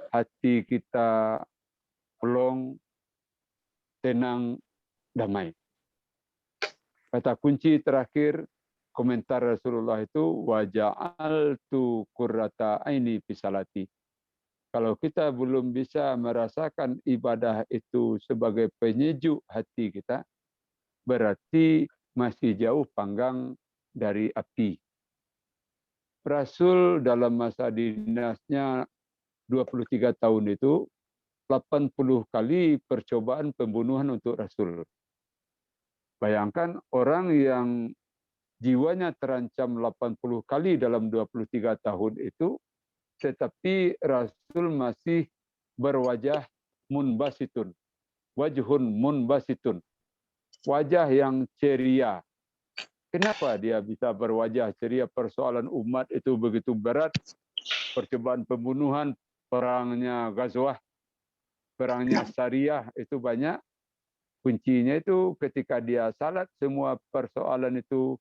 [SPEAKER 2] hati kita plong, tenang, damai. Kata kunci terakhir komentar Rasulullah itu waja'altu qurrata aini fi salati. Kalau kita belum bisa merasakan ibadah itu sebagai penyejuk hati kita, berarti masih jauh panggang dari api. Rasul dalam masa dinasnya 23 tahun itu 80 kali percobaan pembunuhan untuk Rasul. Bayangkan orang yang jiwanya terancam 80 kali dalam 23 tahun itu, tetapi Rasul masih berwajah munbasitun. Wajhun munbasitun. Wajah yang ceria. Kenapa dia bisa berwajah ceria? Persoalan umat itu begitu berat. Percobaan pembunuhan, perangnya Ghazwah, perangnya Sariyah itu banyak. Kuncinya itu ketika dia salat, semua persoalan itu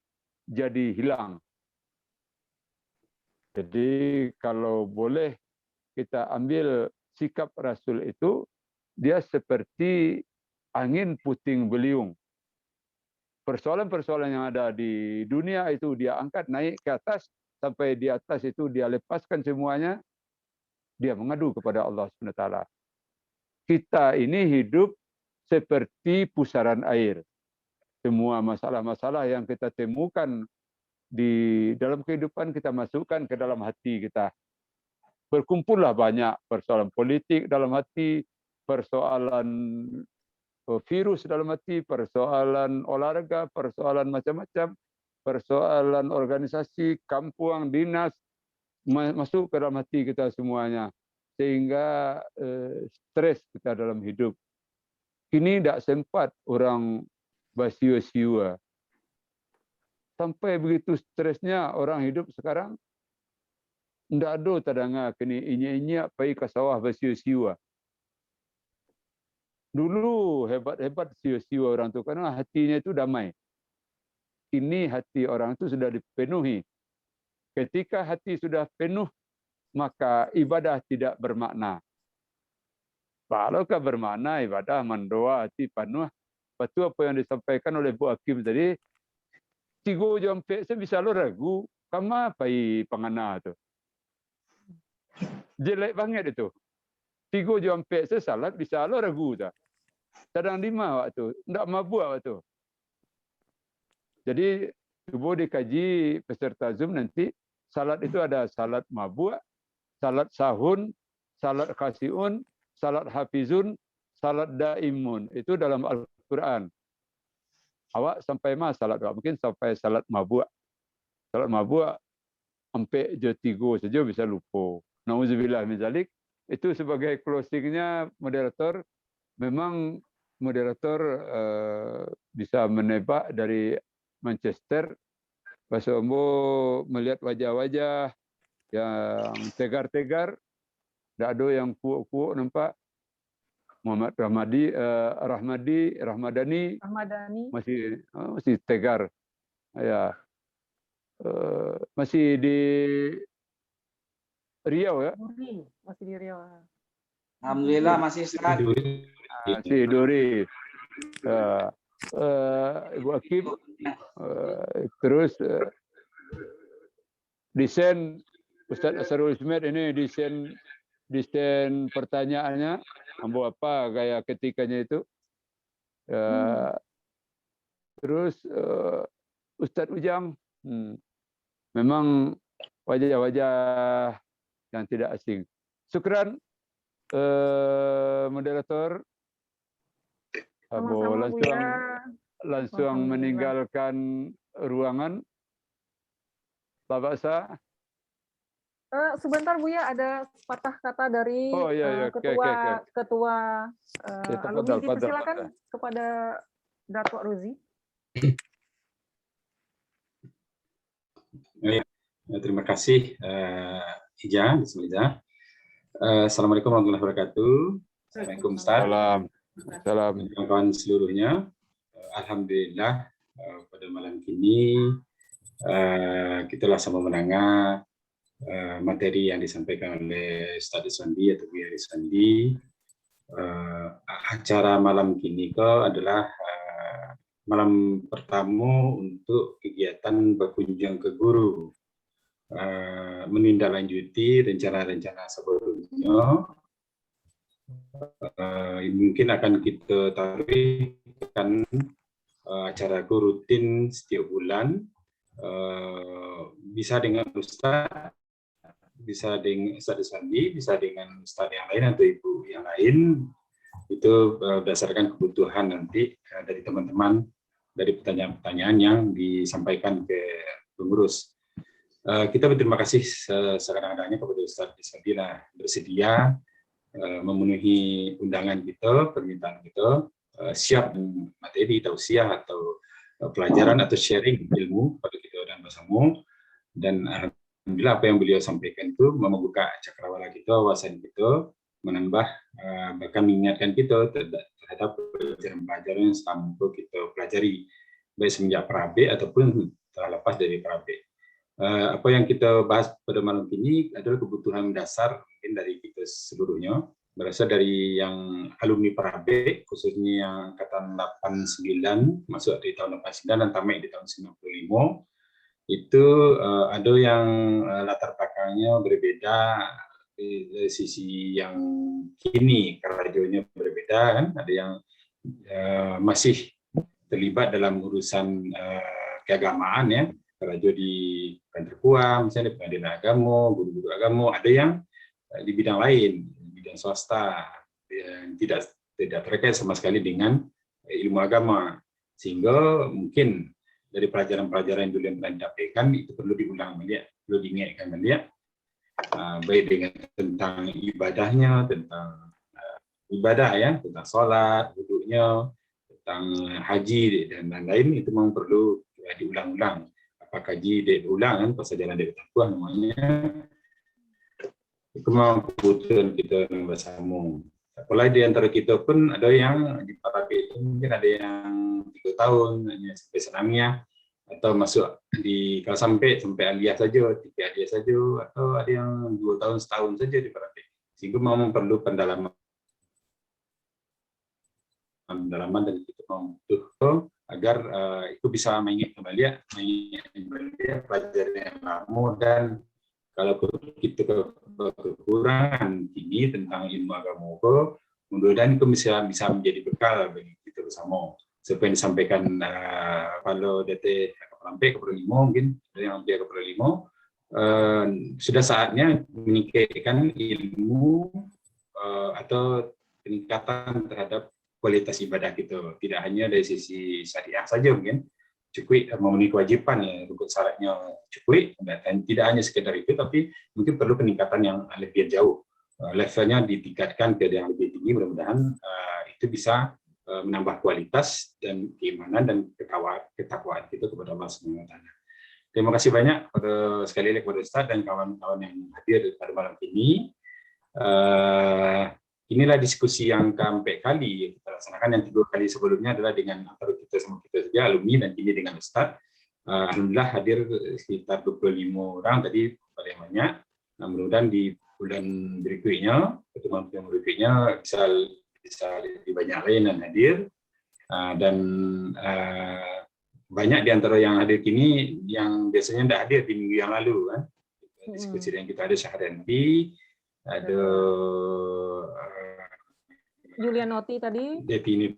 [SPEAKER 2] jadi hilang. Jadi kalau boleh kita ambil sikap Rasul itu, dia seperti angin puting beliung. Persoalan-persoalan yang ada di dunia itu dia angkat naik ke atas, sampai di atas itu dia lepaskan semuanya, dia mengadu kepada Allah SWT. Kita ini hidup seperti pusaran air. Semua masalah-masalah yang kita temukan di dalam kehidupan kita masukkan ke dalam hati kita. Berkumpullah banyak persoalan politik dalam hati, persoalan virus dalam hati, persoalan olahraga, persoalan macam-macam, persoalan organisasi, kampung, dinas, masuk ke dalam hati kita semuanya. Sehingga stres kita dalam hidup. Kini tidak sempat orang bersiwa-siwa. Sampai begitu stresnya orang hidup sekarang, tidak ada tadanga kini inyak-inyak pergi ke sawah bersiwa-siwa. Dulu hebat-hebat siwa-siwa orang tu karena hatinya itu damai. Ini hati orang itu sudah dipenuhi. Ketika hati sudah penuh, maka ibadah tidak bermakna. Kalau bermakna ibadah mendoa hati penuh, betul apa yang disampaikan oleh Bu Hakim tadi, tigo jampe saya bisa lo ragu, kama pai pangana tu. Jelek banget itu. Tigo jampe saya salat bisa lo ragu tak. Sedang lima waktu, tidak mabuk waktu. Jadi cuba dikaji peserta Zoom nanti, salat itu ada salat mabuk, salat sahun, salat khasiun, salat hafizun, salat daimun. Itu dalam Al-Quran. Awak sampai mas salat, mungkin sampai salat mabuk. Salat mabuk, sampai je 3 saja bisa lupa. Nauzubillah min zalik. Itu sebagai closingnya moderator. Memang moderator bisa menebak dari Manchester. Pas Ombo melihat wajah-wajah yang tegar-tegar. Tak ada yang kuuk-kuuk nampak. Muhammad Rahmadani masih tegar. Ya. Masih di Riau ya?
[SPEAKER 1] Masih di Riau.
[SPEAKER 9] Alhamdulillah masih Ustaz.
[SPEAKER 2] Masih Duri. Ibu Hakim terus desain Ustaz Asrul Ismail ini desain pertanyaannya, ambil apa gaya ketikanya itu. Terus Ustaz Ujang, memang wajah-wajah yang tidak asing. Syukran moderator. Abu langsung meninggalkan ruangan. Bapak Sa.
[SPEAKER 1] Sebentar Buya, ada sepatah kata dari ketua alumni. Dipersilakan kepada Datuk Ruzi.
[SPEAKER 8] Terima kasih Ija, Bismillah. Assalamualaikum warahmatullahi wabarakatuh. Assalamualaikum Ustaz.
[SPEAKER 2] Salam.
[SPEAKER 8] Kawan-kawan seluruhnya. Alhamdulillah pada malam ini kita lah sama mendengar materi yang disampaikan oleh Ustaz Sandi atau Buya Sandi. Acara malam kini adalah malam pertama untuk kegiatan berkunjung ke guru, menindaklanjuti rencana-rencana sebelumnya. Mungkin akan kita tarikkan acara rutin setiap bulan, bisa dengan Ustaz, bisa dengan Ustaz Sandi, bisa dengan Ustaz yang lain atau Ibu yang lain. Itu berdasarkan kebutuhan nanti dari teman-teman, dari pertanyaan-pertanyaan yang disampaikan ke pengurus. Kita berterima kasih sekarang-kadangnya kepada Ustaz Sandi bersedia memenuhi undangan kita, permintaan kita, siap materi, tausiah atau pelajaran atau sharing ilmu pada kita dan bersama. Dan alhamdulillah apa yang beliau sampaikan itu membuka cakrawala kita, wawasan kita, menambah bahkan mengingatkan kita terhadap pelajaran-pelajaran yang selama kita pelajari baik semenjak Prabe ataupun telah lepas dari Prabe. Apa yang kita bahas pada malam ini adalah kebutuhan dasar mungkin dari kita seluruhnya, berasal dari yang alumni Prabe, khususnya yang angkatan 89, masuk di tahun 89 dan tamat di tahun 95. Itu ada yang latar belakangnya berbeda, dari sisi yang kini kerajaannya berbeda, kan? Ada yang masih terlibat dalam urusan keagamaan ya, kerajo di kantor KUA, misalnya di pengadilan agama, guru-guru agama, ada yang di bidang lain, bidang swasta, yang tidak terkait sama sekali dengan ilmu agama, sehingga mungkin dari pelajaran-pelajaran yang dulu yang pernah didapatkan itu perlu diulang balik, perlu diingatkan balik, baik dengan tentang ibadahnya, tentang ibadah ya, tentang sholat, wudhunya, tentang haji dan lain-lain, itu memang perlu diulang-ulang. Apakah haji diulang kan, perjalanan dari Tuhan namanya, itu memang kebutuhan kita bersama. Apalagi di antara kita pun ada yang di Parapi itu mungkin ada yang 3 tahun hanya sampai senamnya, atau masuk di kalau sampai aliyah saja, 3 aliyah saja, atau ada yang 2 tahun setahun saja di Parapi. Sehingga memang perlu pendalaman dan kita membutuhkan agar itu bisa mengingat kembali pelajaran yang lama, dan kalau kita kekurangan ini tentang ilmu agama, mudah-mudahan itu bisa menjadi bekal bagi kita bersama. Seperti yang disampaikan kalau DT sampai ke Limo, mungkin yang hampir ke Limo, sudah saatnya meningkatkan ilmu atau peningkatan terhadap kualitas ibadah kita. Tidak hanya dari sisi syariah saja mungkin, cukup memenuhi kewajiban ya, rukun syaratnya cukup, dan tidak hanya sekedar itu, tapi mungkin perlu peningkatan yang lebih jauh, levelnya ditingkatkan ke yang lebih tinggi. Mudah-mudahan itu bisa menambah kualitas dan keimanan dan ketakwaan kita kepada Allah Subhanahu wa Ta'ala. Terima kasih banyak sekali lagi kepada Ustaz dan kawan-kawan yang hadir pada malam ini. Inilah diskusi yang keempat kali kita laksanakan. Yang 3 kali sebelumnya adalah dengan antara kita sama kita saja, alumni, dan ini dengan Ustaz. Alhamdulillah hadir sekitar 25 orang tadi, paling banyak. Mudah-mudahan di bulan berikutnya, pertemuan berikutnya bisa lebih banyak lain yang hadir. Dan banyak di antara yang hadir kini yang biasanya tidak hadir di minggu yang lalu kan. Diskusi yang kita ada Syahrianti, ada
[SPEAKER 1] Yulianoti tadi,
[SPEAKER 8] Definianti,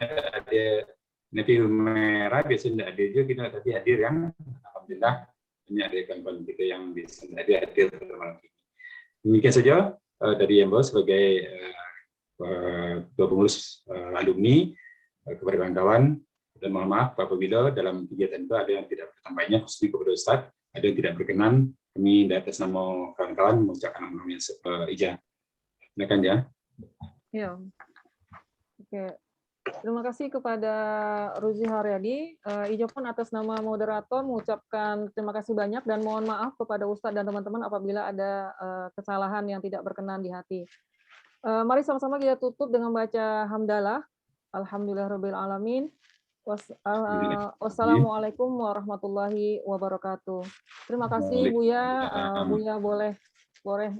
[SPEAKER 8] ada Nabi Merah, biasanya tidak ada juga, kita tadi hadir yang alhamdulillah banyak dari kawan-kawan kita yang bisa hadir pada malam ini. Demikian saja dari Embo sebagai ketua pengurus alumni kepada kawan-kawan. Dan mohon maaf apabila dalam kegiatan itu ada yang tidak bertambahnya, khususnya kepada Ustaz, ada yang tidak berkenan, kami dari atas nama kawan-kawan mengucapkan ijazah. Silakan ya.
[SPEAKER 1] Ya. Oke. Terima kasih kepada Ruzi Haryadi. Ijo pun atas nama moderator mengucapkan terima kasih banyak dan mohon maaf kepada Ustadz dan teman-teman apabila ada kesalahan yang tidak berkenan di hati. Mari sama-sama kita tutup dengan baca hamdalah. Alhamdulillahirabbil alamin. Wassalamualaikum warahmatullahi wabarakatuh. Terima kasih Buya. Buya boleh